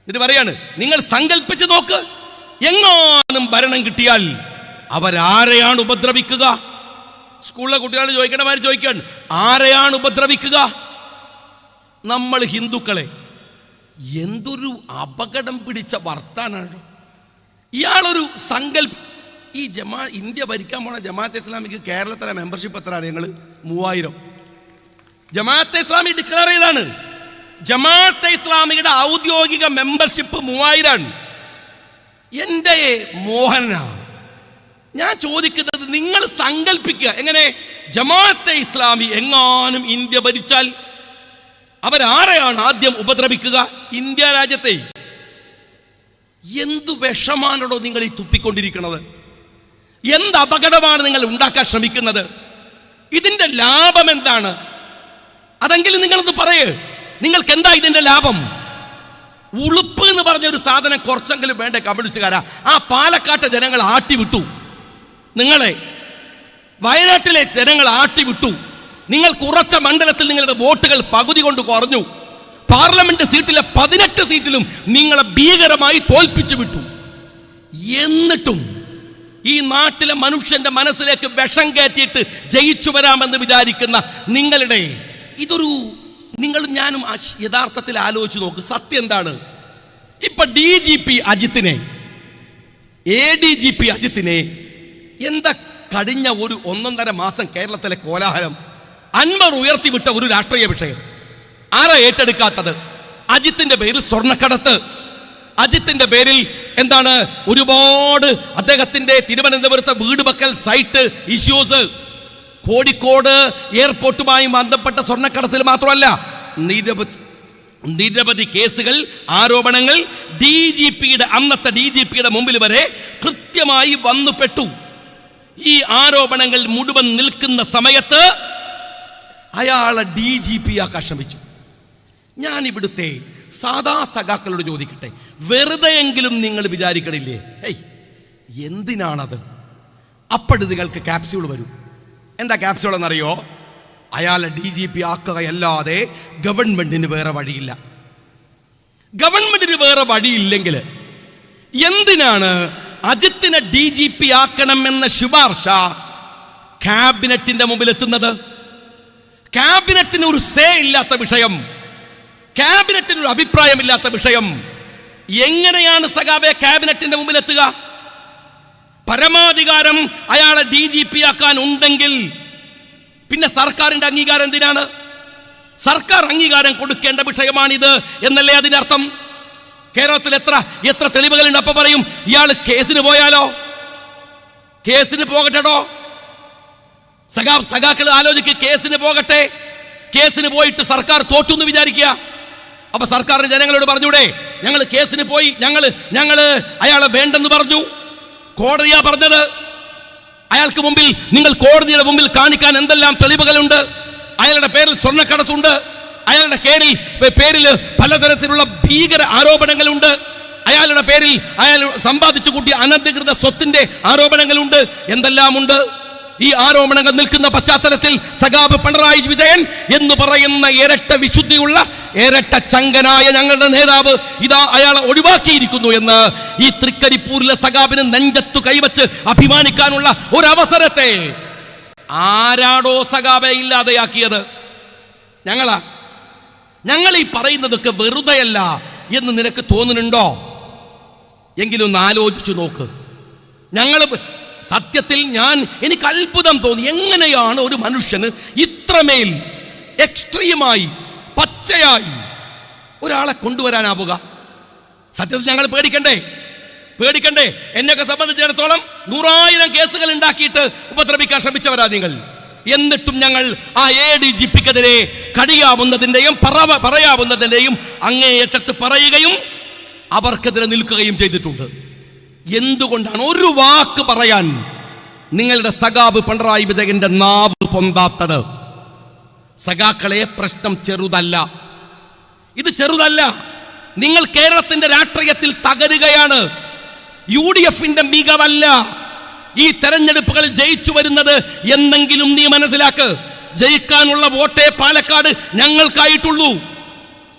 ഇത് പറയാണ്, നിങ്ങൾ സങ്കല്പിച്ച് നോക്ക്, എങ്ങാനും ഭരണം കിട്ടിയാൽ അവരാരെയാണ് ഉപദ്രവിക്കുക? സ്കൂളിലെ കുട്ടികൾ ചോദിക്കണമാര് ചോദിക്കാൻ, ആരെയാണ് ഉപദ്രവിക്കുക? നമ്മൾ ഹിന്ദുക്കളെ. എന്തൊരു അപകടം പിടിച്ച വർത്താനാണ് ഇയാളൊരു ഈ ഇന്ത്യ ഭരിക്കാൻ പോണ ജമാഅത്തെ ഇസ്ലാമിക്ക് കേരളത്തിലെ മെമ്പർഷിപ്പ് എത്ര? ഞങ്ങൾ 3000. ജമാഅത്തെ ഇസ്ലാമി ഡിക്ലെയർ ചെയ്താണ്. ജമാഅത്തെ ഇസ്ലാമിയുടെ ഔദ്യോഗിക മെമ്പർഷിപ്പ് 3000 ആണ്. എൻ്റെ മോഹന, ഞാൻ ചോദിക്കുന്നത്, നിങ്ങൾ സങ്കല്പിക്കുക, എങ്ങനെ ജമാഅത്തെ ഇസ്ലാമി എങ്ങാനും ഇന്ത്യ ഭരിച്ചാൽ അവരാരെയാണ് ആദ്യം ഉപദ്രവിക്കുക? ഇന്ത്യ രാജ്യത്തെ. എന്തു വിഷമാണോ നിങ്ങൾ ഈ തുപ്പിക്കൊണ്ടിരിക്കുന്നത്? എന്ത് അപകടമാണ് നിങ്ങൾ ഉണ്ടാക്കാൻ ശ്രമിക്കുന്നത്? ഇതിന്റെ ലാഭം എന്താണ്? അതെങ്കിലും നിങ്ങളത് പറയേ. നിങ്ങൾക്ക് എന്താ ഇതിന്റെ ലാഭം? ഉളുപ്പ് എന്ന് പറഞ്ഞ ഒരു സാധനം കുറച്ചെങ്കിലും വേണ്ട കമ്മ്യൂണിസ്റ്റുകാരാ. ആ പാലക്കാട്ടെ ജനങ്ങൾ ആട്ടിവിട്ടു, നിങ്ങളെ വയനാട്ടിലെ ജനങ്ങൾ ആട്ടിവിട്ടു. നിങ്ങൾ കുറച്ച മണ്ഡലത്തിൽ നിങ്ങളുടെ വോട്ടുകൾ പകുതി കൊണ്ട് കുറഞ്ഞു. പാർലമെന്റ് സീറ്റിലെ 18 സീറ്റിലും നിങ്ങളെ ഭീകരമായി തോൽപ്പിച്ചു വിട്ടു. എന്നിട്ടും ഈ നാട്ടിലെ മനുഷ്യന്റെ മനസ്സിലേക്ക് വിഷം കയറ്റിയിട്ട് ജയിച്ചു വരാമെന്ന് വിചാരിക്കുന്ന നിങ്ങളുടെ ഇതൊരു, ഞാനും യഥാർത്ഥത്തിൽ ആലോചിച്ച് നോക്ക്, സത്യം എന്താണ്? ഇപ്പൊ DGP അജിത്തിനെ, ADGP അജിത്തിനെ എന്താ കഴിഞ്ഞ ഒരു 1.5 മാസം കേരളത്തിലെ കോലാഹലം? അൻവർ ഉയർത്തിവിട്ട ഒരു രാഷ്ട്രീയ വിഷയം ആരാ ഏറ്റെടുക്കാത്തത്? അജിത്തിന്റെ പേരിൽ സ്വർണ്ണക്കടത്ത്, അജിത്തിന്റെ പേരിൽ എന്താണ് ഒരുപാട് അദ്ദേഹത്തിന്റെ തിരുവനന്തപുരത്തെ വീട് വെക്കൽ സൈറ്റ് ഇഷ്യൂസ്, കോഴിക്കോട് എയർപോർട്ടുമായി ബന്ധപ്പെട്ട സ്വർണ്ണക്കടത്തിൽ മാത്രമല്ല നിരവധി കേസുകൾ, ആരോപണങ്ങൾ അന്നത്തെ DGPയുടെ മുമ്പിൽ വരെ കൃത്യമായി വന്നുപെട്ടു. ഈ ആരോപണങ്ങൾ മുഴുവൻ നിൽക്കുന്ന സമയത്ത് അയാളെ DGP ആക്കാൻ ശ്രമിച്ചു. ഞാൻ ഇവിടുത്തെ സാധാ സഖാക്കളോട് ചോദിക്കട്ടെ, വെറുതെയെങ്കിലും നിങ്ങൾ വിചാരിക്കണില്ലേ, എന്തിനാണത്? അപ്പോഴും നിങ്ങൾക്ക് ക്യാപ്സ്യൂൾ വരും. എന്താ ക്യാപ്സ്യൂൾ എന്നറിയോ? അയാളെ DGP ആക്കുകയല്ലാതെ ഗവൺമെന്റിന് വേറെ വഴിയില്ല. ഗവൺമെന്റിന് വേറെ വഴിയില്ലെങ്കിൽ എന്തിനാണ് അജിത്തിനെ DGP ആക്കണമെന്ന ശുപാർശ ക്യാബിനറ്റിന്റെ മുമ്പിൽ എത്തുന്നത്? ക്യാബിനറ്റിന് ഒരു സേ ഇല്ലാത്ത വിഷയം, ക്യാബിനറ്റിന് ഒരു അഭിപ്രായമില്ലാത്ത വിഷയം എങ്ങനെയാണ് സഖാബെ ക്യാബിനറ്റിന്റെ മുമ്പിൽ എത്തുക? പരമാധികാരം അയാളെ DGP ആക്കാൻ ഉണ്ടെങ്കിൽ പിന്നെ സർക്കാരിന്റെ അംഗീകാരം എന്തിനാണ്? സർക്കാർ അംഗീകാരം കൊടുക്കേണ്ട വിഷയമാണിത് എന്നല്ലേ അതിനർത്ഥം? കേരളത്തിൽ എത്ര തെളിവുകളുണ്ട്? അപ്പൊ പറയും ഇയാൾ കേസിന് പോയാലോ? കേസിന് പോകട്ടെടോ. സഖാക്കൾ ആലോചിക്കുക, കേസിന് പോകട്ടെ. കേസിന് പോയിട്ട് സർക്കാർ തോറ്റു എന്ന് വിചാരിക്കുക. അപ്പൊ സർക്കാരിന് ജനങ്ങളോട് പറഞ്ഞൂടെ, ഞങ്ങൾ കേസിന് പോയി, ഞങ്ങള് അയാളെ വേണ്ടെന്ന് പറഞ്ഞു. കോടതിയാ പറഞ്ഞത്. അയാൾക്ക് മുമ്പിൽ, നിങ്ങൾ കോടതിയുടെ മുമ്പിൽ കാണിക്കാൻ എന്തെല്ലാം തെളിവുകളുണ്ട്? അയാളുടെ പേരിൽ സ്വർണ്ണക്കടത്തുണ്ട്, അയാളുടെ പേരിൽ പലതരത്തിലുള്ള ഭീകര ആരോപണങ്ങളുണ്ട്, അയാളുടെ പേരിൽ അയാൾ സമ്പാദിച്ചു കൂട്ടിയ അനധികൃത സ്വത്തിന്റെ ആരോപണങ്ങളുണ്ട്, എന്തെല്ലാമുണ്ട്. ഈ ആരോപണങ്ങൾ നിൽക്കുന്ന പശ്ചാത്തലത്തിൽ സഖാബ് പിണറായി വിജയൻ എന്ന് പറയുന്ന ഇരട്ട വിശുദ്ധിയുള്ള ഇരട്ട ചങ്കനായ ഞങ്ങളുടെ നേതാവ് ഇതാ അയാളെ ഒഴിവാക്കിയിരിക്കുന്നു എന്ന് ഈ തൃക്കരിപ്പൂരിലെ സഖാബിന് നെഞ്ചത്തു കൈവച്ച് അഭിമാനിക്കാനുള്ള ഒരു അവസരത്തെ ആരാടോ സഖാബെ ഇല്ലാതെയാക്കിയത്? ഞങ്ങളാ. ഞങ്ങൾ ഈ പറയുന്നതൊക്കെ വെറുതെയല്ല എന്ന് നിനക്ക് തോന്നുന്നുണ്ടോ? എങ്കിലും ഒന്ന് ആലോചിച്ചു നോക്ക്. ഞങ്ങൾ സത്യത്തിൽ എനിക്ക് അത്ഭുതം തോന്നി. എങ്ങനെയാണ് ഒരു മനുഷ്യന് ഇത്രമേൽ എക്സ്ട്രീമായി പച്ചയായി ഒരാളെ കൊണ്ടുവരാനാവുക? സത്യത്തിൽ ഞങ്ങൾ പേടിക്കണ്ടേ? എന്നെയൊക്കെ സംബന്ധിച്ചിടത്തോളം 100,000 കേസുകൾ ഉണ്ടാക്കിയിട്ട് ഉപദ്രവിക്കാൻ ശ്രമിച്ചവരാ നിങ്ങൾ. എന്നിട്ടും ഞങ്ങൾ ആ ADGPക്കെതിരെ കഴിയാവുന്നതിൻ്റെയും പറയാവുന്നതിൻ്റെയും അങ്ങേയറ്റത്ത് പറയുകയും അവർക്കെതിരെ നിൽക്കുകയും ചെയ്തിട്ടുണ്ട്. എന്തുകൊണ്ടാണ് ഒരു വാക്ക് പറയാൻ നിങ്ങളുടെ സഖാബ് പിണറായി വിജയന്റെ നാവ് പൊന്താത്തത്? സഖാക്കളെ, പ്രശ്നം ചെറുതല്ല, ഇത് ചെറുതല്ല. നിങ്ങൾ കേരളത്തിന്റെ രാഷ്ട്രീയത്തിൽ തകരുകയാണ്. UDFന്റെ മികവല്ല ഈ തെരഞ്ഞെടുപ്പുകളിൽ ജയിച്ചു വരുന്നത് എന്നെങ്കിലും നീ മനസ്സിലാക്ക്. ജയിക്കാനുള്ള വോട്ടേ പാലക്കാട് ഞങ്ങൾക്കായിട്ടുള്ളൂ.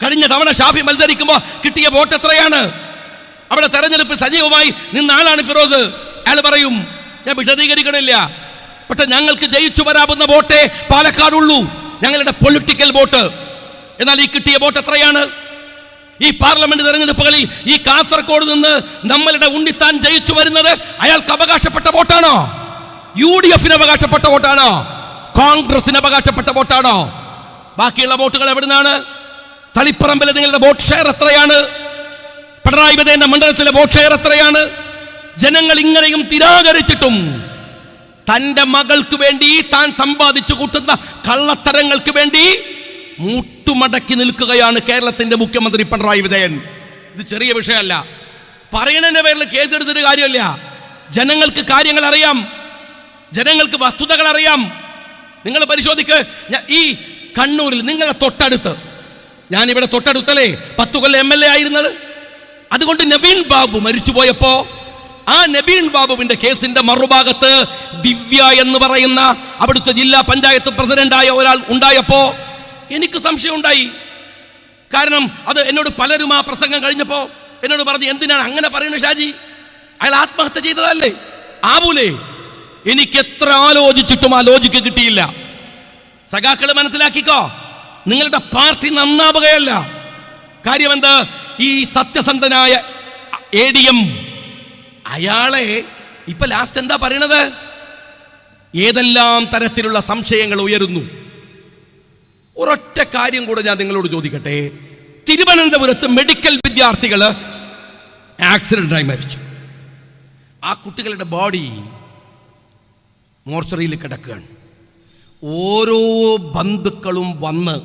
കഴിഞ്ഞ തവണ ഷാഫി മത്സരിക്കുമ്പോൾ കിട്ടിയ വോട്ട് എത്രയാണ്? അവിടെ തെരഞ്ഞെടുപ്പ് സജീവമായി നിന്ന ആളാണ് ഫിറോസ്. അയാൾ പറയും, ഞാൻ വിശദീകരിക്കണില്ല, പക്ഷെ ഞങ്ങൾക്ക് ജയിച്ചു വരാവുന്ന വോട്ടേ പാലക്കാടുള്ളൂ, ഞങ്ങളുടെ പൊളിറ്റിക്കൽ വോട്ട്. എന്നാൽ ഈ കിട്ടിയ വോട്ട് എത്രയാണ്? ഈ പാർലമെന്റ് തെരഞ്ഞെടുപ്പുകളിൽ ഈ കാസർഗോഡ് നിന്ന് നമ്മളുടെ ഉണ്ണിത്താൻ ജയിച്ചു വരുന്നത് അയാൾക്ക് അവകാശപ്പെട്ട വോട്ടാണോ? UDFന് അവകാശപ്പെട്ട വോട്ടാണോ? കോൺഗ്രസിന് അവകാശപ്പെട്ട വോട്ടാണോ? ബാക്കിയുള്ള വോട്ടുകൾ എവിടുന്നാണ്? തളിപ്പറമ്പിലെ നിങ്ങളുടെ വോട്ട് ഷെയർ എത്രയാണ്? പിണറായി വിജയന്റെ മണ്ഡലത്തിലെ വോട്ട് ഷെയർ എത്രയാണ്? ജനങ്ങൾ ഇങ്ങനെയും തിരാകരിച്ചിട്ടും തന്റെ മകൾക്ക് വേണ്ടി താൻ സമ്പാദിച്ചു കൂട്ടുന്ന കള്ളത്തരങ്ങൾക്ക് വേണ്ടി മുട്ടുമടക്കി നിൽക്കുകയാണ് കേരളത്തിന്റെ മുഖ്യമന്ത്രി പിണറായി വിജയൻ. ഇത് ചെറിയ വിഷയമല്ല. പറയണതിന്റെ പേരിൽ കേസെടുത്തിട്ട് കാര്യമില്ല. ജനങ്ങൾക്ക് കാര്യങ്ങൾ അറിയാം, ജനങ്ങൾക്ക് വസ്തുതകൾ അറിയാം. നിങ്ങൾ പരിശോധിക്ക്. ഈ കണ്ണൂരിൽ നിങ്ങളുടെ തൊട്ടടുത്ത്, ഞാനിവിടെ തൊട്ടടുത്തല്ലേ 10 കൊല്ലം MLA ആയിരുന്നത്. അതുകൊണ്ട് നവീൻ ബാബു മരിച്ചുപോയപ്പോ ആ നവീൻ ബാബുവിന്റെ കേസിന്റെ മറുഭാഗത്ത് ദിവ്യ എന്ന് പറയുന്ന അവിടുത്തെ ജില്ലാ പഞ്ചായത്ത് പ്രസിഡന്റായ ഒരാൾ ഉണ്ടായപ്പോ എനിക്ക് സംശയം ഉണ്ടായി. കാരണം അത് എന്നോട് പലരും ആ പ്രസംഗം കഴിഞ്ഞപ്പോ എന്നോട് പറഞ്ഞു, എന്തിനാണ് അങ്ങനെ പറയുന്നത് ഷാജി? അയാൾ ആത്മഹത്യ ചെയ്തതല്ലേ? ആവൂലേ? എനിക്ക് എത്ര ആലോചിച്ചിട്ടും ആ ലോജിക്ക് കിട്ടിയില്ല. സഖാക്കൾ മനസ്സിലാക്കിക്കോ, നിങ്ങളുടെ പാർട്ടി നന്നാവുകയല്ല. കാര്യം എന്താ? ഈ സത്യസന്ധനായ ADM അയാളെ ഇപ്പൊ ലാസ്റ്റ് എന്താ പറയണത്? ഏതെല്ലാം തരത്തിലുള്ള സംശയങ്ങൾ ഉയരുന്നു. ഒരൊറ്റ കാര്യം കൂടെ ഞാൻ നിങ്ങളോട് ചോദിക്കട്ടെ. തിരുവനന്തപുരത്ത് മെഡിക്കൽ വിദ്യാർത്ഥികൾ ആക്സിഡന്റായി മരിച്ചു. ആ കുട്ടികളുടെ ബോഡി മോർച്ചറിയിൽ കിടക്കുകയാണ്. ഓരോ ബന്ധുക്കളും വന്ന്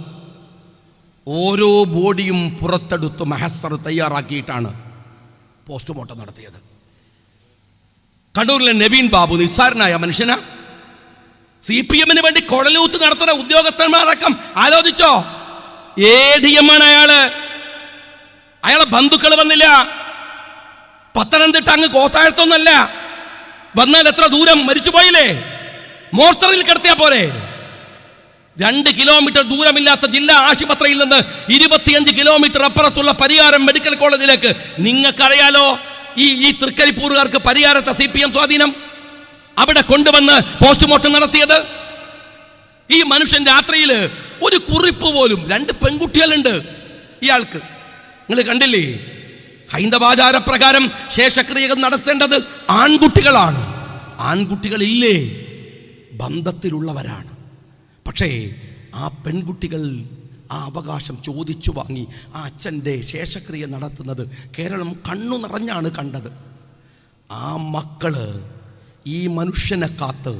ഓരോ ബോഡിയും പുറത്തെടുത്ത് മഹസർ തയ്യാറാക്കിയിട്ടാണ് പോസ്റ്റ്മോർട്ടം നടത്തിയത്. കണ്ണൂരിലെ നവീൻ ബാബു നിസ്സാരനായ മനുഷ്യനാ. CPMന് വേണ്ടി കൊടലൂത്ത് നടത്തുന്ന ഉദ്യോഗസ്ഥന്മാരടക്കം ആലോചിച്ചോ? ADM ആണ് അയാളെ ബന്ധുക്കൾ വന്നില്ല. പത്തനംതിട്ട അങ്ങ് കോത്താഴത്തൊന്നല്ല. വന്നാൽ എത്ര ദൂരം? മരിച്ചുപോയില്ലേ? മോർച്ചറിയിൽ കിടത്തിയാ പോരെ? 2 കിലോമീറ്റർ ദൂരമില്ലാത്ത ജില്ലാ ആശുപത്രിയിൽ നിന്ന് 25 കിലോമീറ്റർ അപ്പുറത്തുള്ള പരിയാരം മെഡിക്കൽ കോളേജിലേക്ക്. നിങ്ങൾക്കറിയാലോ ഈ തൃക്കരിപ്പൂരുകാർക്ക് പരിയാരത്തെ CPM സ്വാധീനം. അവിടെ കൊണ്ടുവന്ന് പോസ്റ്റ്മോർട്ടം നടത്തിയത്. ഈ മനുഷ്യൻ രാത്രിയിൽ ഒരു കുറിപ്പ് പോലും, 2 പെൺകുട്ടികളുണ്ട് ഇയാൾക്ക്. നിങ്ങൾ കണ്ടില്ലേ? ഹൈന്ദവാചാരപ്രകാരം ശേഷക്രിയകൾ നടത്തേണ്ടത് ആൺകുട്ടികളാണ്. ആൺകുട്ടികളില്ലേ? ബന്ധത്തിലുള്ളവരാണ്. പക്ഷേ ആ പെൺകുട്ടികൾ ആ അവകാശം ചോദിച്ചു വാങ്ങി ആ അച്ഛൻ്റെ ശേഷക്രിയ നടത്തുന്നത് കേരളം കണ്ണു നിറഞ്ഞാണ് കണ്ടത്. ആ മക്കള് ഈ മനുഷ്യനെ കാത്ത്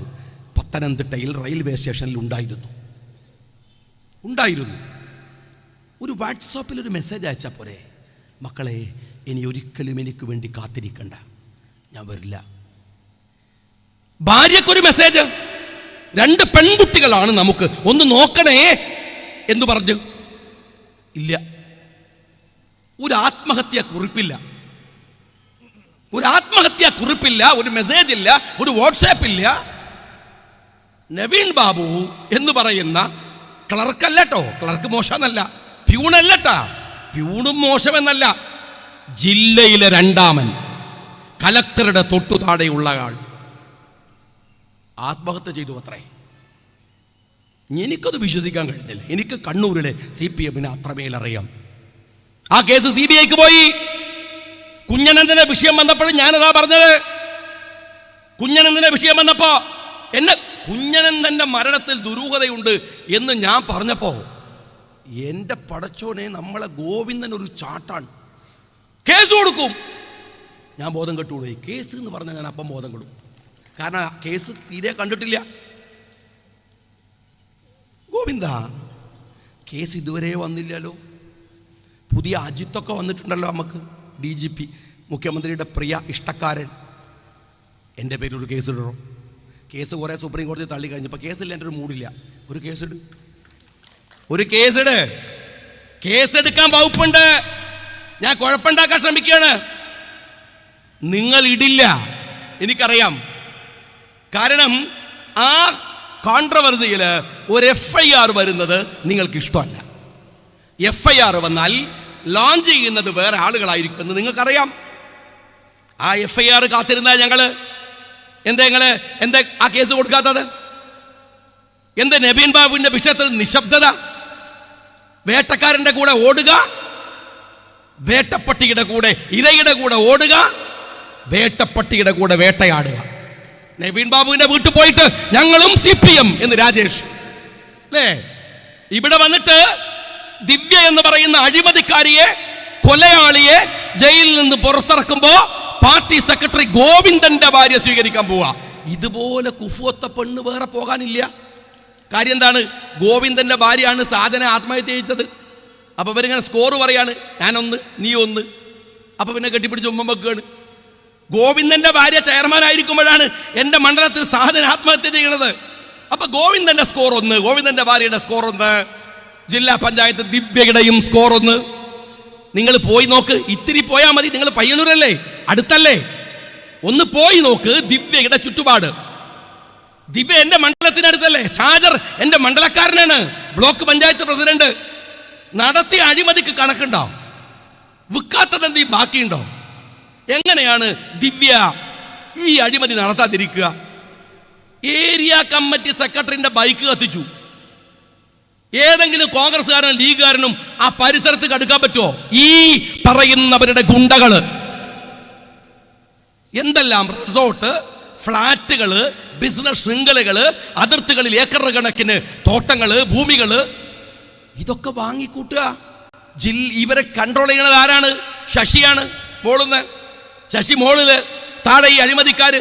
പത്തനംതിട്ടയിൽ റെയിൽവേ സ്റ്റേഷനിൽ ഉണ്ടായിരുന്നു. ഒരു വാട്സാപ്പിൽ ഒരു മെസ്സേജ് അയച്ചാൽ പോരെ, മക്കളെ ഇനി ഒരിക്കലും എനിക്ക് വേണ്ടി കാത്തിരിക്കണ്ട, ഞാൻ വരില്ല. ഭാര്യക്കൊരു മെസ്സേജ്, 2 പെൺകുട്ടികളാണ് നമുക്ക്, ഒന്ന് നോക്കണേ എന്ന് പറഞ്ഞു. ഇല്ല, ഒരു ആത്മഹത്യാ കുറിപ്പില്ല, ഒരു മെസ്സേജ് ഇല്ല, ഒരു വാട്സാപ്പ് ഇല്ല. നവീൻ ബാബു എന്ന് പറയുന്ന ക്ലർക്കല്ലോ, ക്ലർക്ക് മോശമെന്നല്ല, പ്യൂണല്ലട്ടാ, പ്യൂണും മോശമെന്നല്ല, ജില്ലയിലെ 2ാമൻ, കലക്ടറുടെ തൊട്ടു താഴെയുള്ള ആൾ ആത്മഹത്യ ചെയ്തു അത്രേ. എനിക്കത് വിശ്വസിക്കാൻ കഴിഞ്ഞില്ല. എനിക്ക് കണ്ണൂരിലെ CPM അത്രമേൽ അറിയാം. ആ കേസ് CBIക്ക് പോയി. കുഞ്ഞനന്ദന്റെ വിഷയം വന്നപ്പോഴും ഞാനതാ പറഞ്ഞത്. കുഞ്ഞനന്ദന്റെ വിഷയം വന്നപ്പോ എന്നെ കുഞ്ഞനന്ദന്റെ മരണത്തിൽ ദുരൂഹതയുണ്ട് എന്ന് ഞാൻ പറഞ്ഞപ്പോ എൻ്റെ പടച്ചോനെ, നമ്മളെ ഗോവിന്ദൻ ഒരു ചാട്ടാണ്, കേസ് കൊടുക്കും. ഞാൻ ബോധം കെട്ടുകൂടെ. കേസ് എന്ന് പറഞ്ഞാൽ ഞാൻ അപ്പം ബോധം കെടും. കാരണം കേസ് തീരെ കണ്ടിട്ടില്ല. ഗോവിന്ദ, കേസ് ഇതുവരെ വന്നില്ലല്ലോ. പുതിയ അജിത്തൊക്കെ വന്നിട്ടുണ്ടല്ലോ നമുക്ക്, DGP, മുഖ്യമന്ത്രിയുടെ പ്രിയ ഇഷ്ടക്കാരൻ. എൻ്റെ പേരൊരു കേസ് ഇടണം. കേസ് കുറേ സുപ്രീം കോടതി തള്ളി കഴിഞ്ഞപ്പോൾ കേസില്ല, എൻ്റെ ഒരു മൂടില്ല. ഒരു കേസിട്. കേസെടുക്കാൻ വകുപ്പുണ്ട്. ഞാൻ കുഴപ്പമുണ്ടാക്കാൻ ശ്രമിക്കുകയാണ്. നിങ്ങൾ ഇടില്ല, എനിക്കറിയാം. കാരണം ആ കോൺട്രവേഴ്സിയിൽ ഒരു FIR വരുന്നത് നിങ്ങൾക്ക് ഇഷ്ടമല്ല. FIR വന്നാൽ ലോഞ്ച് ചെയ്യുന്നത് വേറെ ആളുകളായിരിക്കും എന്ന് നിങ്ങൾക്കറിയാം. ആ FIR കാത്തിരുന്നാൽ എന്താ ആ കേസ് കൊടുക്കാത്തത്? എന്താ നവീൻ ബാബുവിന്റെ വിഷയത്തിൽ നിശബ്ദത? വേട്ടക്കാരന്റെ കൂടെ ഓടുക, വേട്ടപ്പട്ടിയുടെ കൂടെ ഇരയുടെ കൂടെ ഓടുക, വേട്ടപ്പട്ടിയുടെ കൂടെ വേട്ടയാടുക. നവീൻ ബാബുവിന്റെ വീട്ടിൽ പോയിട്ട് ഞങ്ങളും CPM എന്ന് രാജേഷ് അല്ലേ, ഇവിടെ വന്നിട്ട് ദിവ്യ എന്ന് പറയുന്ന അഴിമതിക്കാരിയെ, കൊലയാളിയെ ജയിലിൽ നിന്ന് പുറത്തിറക്കുമ്പോ പാർട്ടി സെക്രട്ടറി ഗോവിന്ദന്റെ ഭാര്യ സ്വീകരിക്കാൻ പോവാ. ഇതുപോലെ കുഫുവത്ത പെണ്ണ് വേറെ പോകാനില്ല. കാര്യം എന്താണ്? ഗോവിന്ദന്റെ ഭാര്യയാണ് സാധന ആത്മഹത്യ ചെയ്യിച്ചത്. അപ്പൊ ഇവരിങ്ങനെ സ്കോർ പറയാണ്, ഞാനൊന്ന് നീ ഒന്ന്. അപ്പൊ പിന്നെ കെട്ടിപ്പിടിച്ച് ഉമ്മ വെക്കുകയാണ്. ഗോവിന്ദന്റെ ഭാര്യ ചെയർമാൻ ആയിരിക്കുമ്പോഴാണ് എൻ്റെ മണ്ഡലത്തിൽ സാധന ആത്മഹത്യ ചെയ്യണത്. അപ്പൊ ഗോവിന്ദന്റെ സ്കോർ 1, ഗോവിന്ദന്റെ ഭാര്യയുടെ സ്കോർ 1, ജില്ലാ പഞ്ചായത്ത് ദിവ്യയുടെയും സ്കോർ 1. നിങ്ങൾ പോയി നോക്ക്. ഇത്തിരി പോയാൽ മതി. നിങ്ങൾ പയ്യന്നൂരല്ലേ, അടുത്തല്ലേ, ഒന്ന് പോയി നോക്ക്. ദിവ്യയുടെ ചുറ്റുപാട്. ദിവ്യ എൻ്റെ മണ്ഡലത്തിനടുത്തല്ലേ. ഷാജർ എൻ്റെ മണ്ഡലക്കാരനാണ്, ബ്ലോക്ക് പഞ്ചായത്ത് പ്രസിഡന്റ്. നടത്തിയ അഴിമതിക്ക് കണക്കുണ്ടോ? വിൽക്കാത്തത് എന്ത് ബാക്കിയുണ്ടോ? എങ്ങനെയാണ് ദിവ്യ ഈ അഴിമതി നടത്താതിരിക്കുക? ഏരിയ കമ്മിറ്റി സെക്രട്ടറിന്റെ ബൈക്ക് കത്തിച്ചു. ഏതെങ്കിലും കോൺഗ്രസ്സുകാരനും ലീഗുകാരനും ആ പരിസരത്ത് കടുക്കാൻ പറ്റുമോ? ഈ പറയുന്നവരുടെ ഗുണ്ടകള് എന്തെല്ലാം റിസോർട്ട്, ഫ്ലാറ്റുകള്, ബിസിനസ് ശൃംഖലകള്, അതിർത്തികളിൽ ഏക്കർ കണക്കിന് തോട്ടങ്ങള്, ഭൂമികള്, ഇതൊക്കെ വാങ്ങിക്കൂട്ടുക. ഇവരെ കൺട്രോൾ ചെയ്യണത് ആരാണ്? ശശിയാണ്. ശശി മോളില് താഴെ ഈ അഴിമതിക്കാര്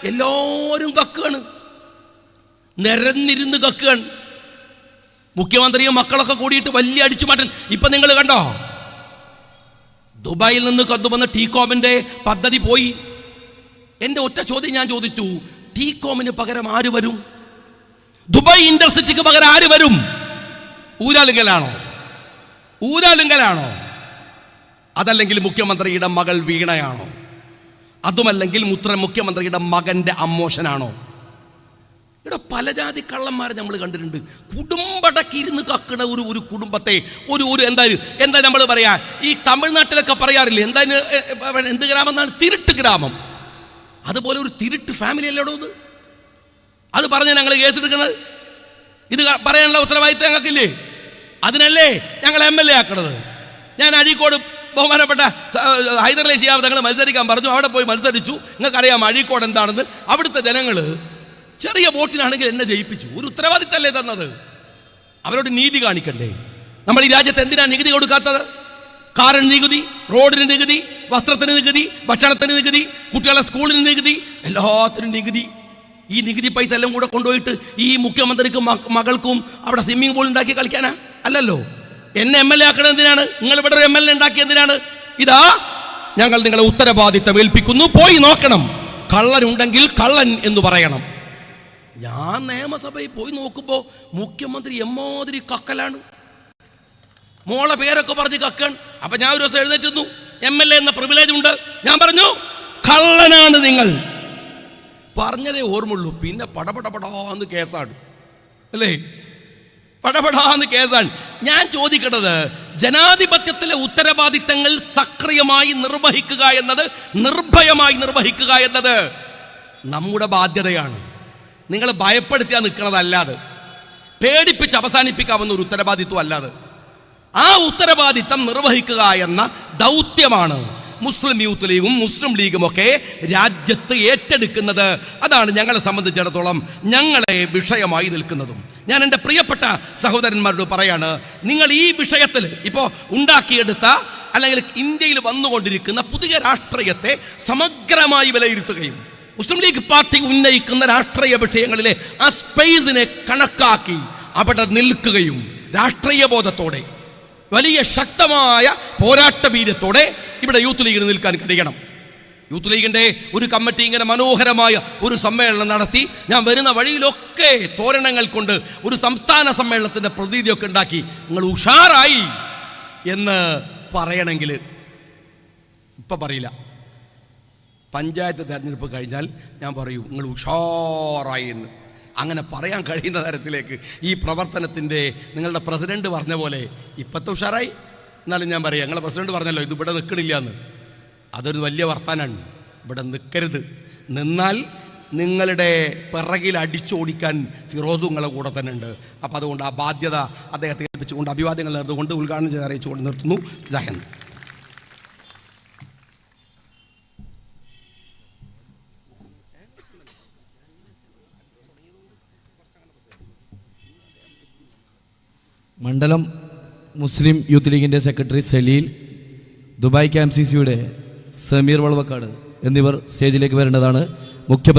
എല്ലാവരും കക്കുകയാണ്, നിരന്നിരുന്ന് കക്കുകയാണ്. മുഖ്യമന്ത്രിയും മക്കളൊക്കെ കൂടിയിട്ട് വലിയ അടിച്ചുമാറ്റൽ. ഇപ്പൊ നിങ്ങൾ കണ്ടോ, ദുബായിൽ നിന്ന് കൊണ്ടുവന്ന ടീകോമിന്റെ പദ്ധതി പോയി. എന്റെ ഒറ്റ ചോദ്യം ഞാൻ ചോദിച്ചു, ടീകോമിന് പകരം ആര് വരും? ദുബായ് ഇന്റർസിറ്റിക്ക് പകരം ആര് വരും? ഊരാലുങ്കലാണോ? അതല്ലെങ്കിൽ മുഖ്യമന്ത്രിയുടെ മകൾ വീണയാണോ? അതുമല്ലെങ്കിൽ മുഖ്യമന്ത്രിയുടെ മകന്റെ അമ്മോഷനാണോ? ഇവിടെ പല ജാതി കള്ളന്മാരെ നമ്മൾ കണ്ടിട്ടുണ്ട്. കുടുംബടക്കിരുന്ന് കക്കണ ഒരു കുടുംബത്തെ എന്താ നമ്മൾ പറയാ, ഈ തമിഴ്നാട്ടിലൊക്കെ പറയാറില്ലേ, എന്ത് ഗ്രാമം എന്നാണ്? തിരുട്ട് ഗ്രാമം. അതുപോലെ ഒരു തിരുട്ട് ഫാമിലി അല്ലേടോ ഇത്? അത് പറഞ്ഞ് ഞങ്ങൾ കേസെടുക്കുന്നത്. ഇത് പറയാനുള്ള ഉത്തരവാദിത്തം ഞങ്ങൾക്കില്ലേ? അതിനല്ലേ ഞങ്ങൾ MLA ആക്കണത്. ഞാൻ അഴീക്കോട് ബഹുമാനപ്പെട്ട ഹൈദരലി ശിഹാബ് തങ്ങൾ മത്സരിക്കാൻ പറഞ്ഞു. അവിടെ പോയി മത്സരിച്ചു. നിങ്ങൾക്കറിയാം അഴീക്കോട് എന്താണെന്ന്. അവിടുത്തെ ജനങ്ങൾ ചെറിയ വോട്ടിനാണെങ്കിൽ എന്നെ ജയിപ്പിച്ചു. ഒരു ഉത്തരവാദിത്തമല്ലേ തന്നത്? അവരോട് നീതി കാണിക്കണ്ടേ? നമ്മൾ ഈ രാജ്യത്ത് എന്തിനാണ് നികുതി കൊടുക്കാത്തത്? കാറിന് നികുതി, റോഡിന് നികുതി, വസ്ത്രത്തിന് നികുതി, ഭക്ഷണത്തിന് നികുതി, കുട്ടികളെ സ്കൂളിന് നികുതി, എല്ലാത്തിനും നികുതി. ഈ നികുതി പൈസ എല്ലാം കൂടെ കൊണ്ടുപോയിട്ട് ഈ മുഖ്യമന്ത്രിക്കും മകൾക്കും അവിടെ സ്വിമ്മിംഗ് പൂൾ ഉണ്ടാക്കി കളിക്കാനാ? അല്ലല്ലോ. എന്നെ MLA ആക്കണത് എന്തിനാണ്? നിങ്ങൾ ഇവിടെ ഒരു MLA ഉണ്ടാക്കി എന്തിനാണ്? ഇതാ ഞങ്ങൾ നിങ്ങളെ ഉത്തരവാദിത്തം ഏൽപ്പിക്കുന്നു, പോയി നോക്കണം. കള്ളനുണ്ടെങ്കിൽ കള്ളൻ എന്ന് പറയണം. ഞാൻ നിയമസഭയിൽ പോയി നോക്കുമ്പോൾ മുഖ്യമന്ത്രി എമ്മാതിരി കക്കലാണ്. മോളെ പേരൊക്കെ പറഞ്ഞ് കക്കാൻ. അപ്പൊ ഞാൻ ഒരു ദിവസം എഴുന്നേറ്റുന്നു, MLA എന്ന പ്രിവിലേജ് ഉണ്ട്. ഞാൻ പറഞ്ഞു കള്ളനാണ് നിങ്ങൾ. പറഞ്ഞതേ ഓർമ്മയുള്ളൂ. പിന്നെ പടപടപടാന്ന് കേസാണ്, അല്ലേ? പടപടാന്ന് കേസാണ്. ഞാൻ ചോദിക്കേണ്ടത്, ജനാധിപത്യത്തിലെ ഉത്തരവാദിത്തങ്ങൾ സക്രിയമായി നിർവഹിക്കുക എന്നത്, നിർഭയമായി നിർവഹിക്കുക എന്നത് നമ്മുടെ ബാധ്യതയാണ്. നിങ്ങൾ ഭയപ്പെടുത്തിയാൽ നിൽക്കുന്നതല്ലാതെ, പേടിപ്പിച്ച് അവസാനിപ്പിക്കാവുന്ന ഒരു ഉത്തരവാദിത്വം അല്ലാതെ. ആ ഉത്തരവാദിത്തം നിർവഹിക്കുക എന്ന ദൗത്യമാണ് മുസ്ലിം യൂത്ത് ലീഗും മുസ്ലിം ലീഗും ഒക്കെ രാജ്യത്ത് ഏറ്റെടുക്കുന്നത്. അതാണ് ഞങ്ങളെ സംബന്ധിച്ചിടത്തോളം ഞങ്ങളെ വിഷയമായി നിൽക്കുന്നതും. ഞാൻ എൻ്റെ പ്രിയപ്പെട്ട സഹോദരന്മാരോട് പറയാണ്, നിങ്ങൾ ഈ വിഷയത്തിൽ ഇപ്പോൾ ഉണ്ടാക്കിയെടുത്ത അല്ലെങ്കിൽ ഇന്ത്യയിൽ വന്നുകൊണ്ടിരിക്കുന്ന പുതിയ രാഷ്ട്രീയത്തെ സമഗ്രമായി വിലയിരുത്തുകയും മുസ്ലിം ലീഗ് പാർട്ടി ഉന്നയിക്കുന്ന രാഷ്ട്രീയ വിഷയങ്ങളിലെ ആ സ്പേസിനെ കണക്കാക്കി അവിടെ നിൽക്കുകയും രാഷ്ട്രീയ ബോധത്തോടെ വലിയ ശക്തമായ പോരാട്ട വീര്യത്തോടെ ഇവിടെ യൂത്ത് ലീഗിന് നിൽക്കാൻ കഴിയണം. യൂത്ത് ലീഗിൻ്റെ ഒരു കമ്മിറ്റി ഇങ്ങനെ മനോഹരമായ ഒരു സമ്മേളനം നടത്തി, ഞാൻ വരുന്ന വഴിയിലൊക്കെ തോരണങ്ങൾ കൊണ്ട് ഒരു സംസ്ഥാന സമ്മേളനത്തിൻ്റെ പ്രതീതിയൊക്കെ ഉണ്ടാക്കി. നിങ്ങൾ ഉഷാറായി എന്ന് പറയണമെങ്കിൽ ഇപ്പം പറയില്ല. പഞ്ചായത്ത് തെരഞ്ഞെടുപ്പ് കഴിഞ്ഞാൽ ഞാൻ പറയൂ നിങ്ങൾ ഉഷാറായി എന്ന്. അങ്ങനെ പറയാൻ കഴിയുന്ന തരത്തിലേക്ക് ഈ പ്രവർത്തനത്തിൻ്റെ, നിങ്ങളുടെ പ്രസിഡന്റ് പറഞ്ഞ പോലെ ഇപ്പത്തെ ഉഷാറായി. എന്നാലും ഞാൻ പറയാം, ഞങ്ങളുടെ പ്രസിഡന്റ് പറഞ്ഞല്ലോ ഇത് ഇവിടെ നിൽക്കണില്ല എന്ന്. അതൊരു വലിയ വർത്താനാണ്. ഇവിടെ നിൽക്കരുത്. നിന്നാൽ നിങ്ങളുടെ പിറകിൽ അടിച്ചോടിക്കാൻ ഫിറോസ് നിങ്ങളെ കൂടെ തന്നെ ഉണ്ട്. അപ്പോൾ അതുകൊണ്ട് ആ ബാധ്യത അദ്ദേഹത്തെ ഏൽപ്പിച്ചുകൊണ്ട് അഭിവാദ്യങ്ങൾ നേർന്നുകൊണ്ട് ഉദ്ഘാടനം ചെയ്ത് അറിയിച്ചുകൊണ്ട് നിർത്തുന്നു. ജയ് ഹിന്ദ്. മണ്ഡലം മുസ്ലിം യൂത്ത് ലീഗിൻ്റെ സെക്രട്ടറി സലീൽ, ദുബായ് KMCCയുടെ സമീർ വളവക്കാട് എന്നിവർ സ്റ്റേജിലേക്ക് വരേണ്ടതാണ്. മുഖ്യ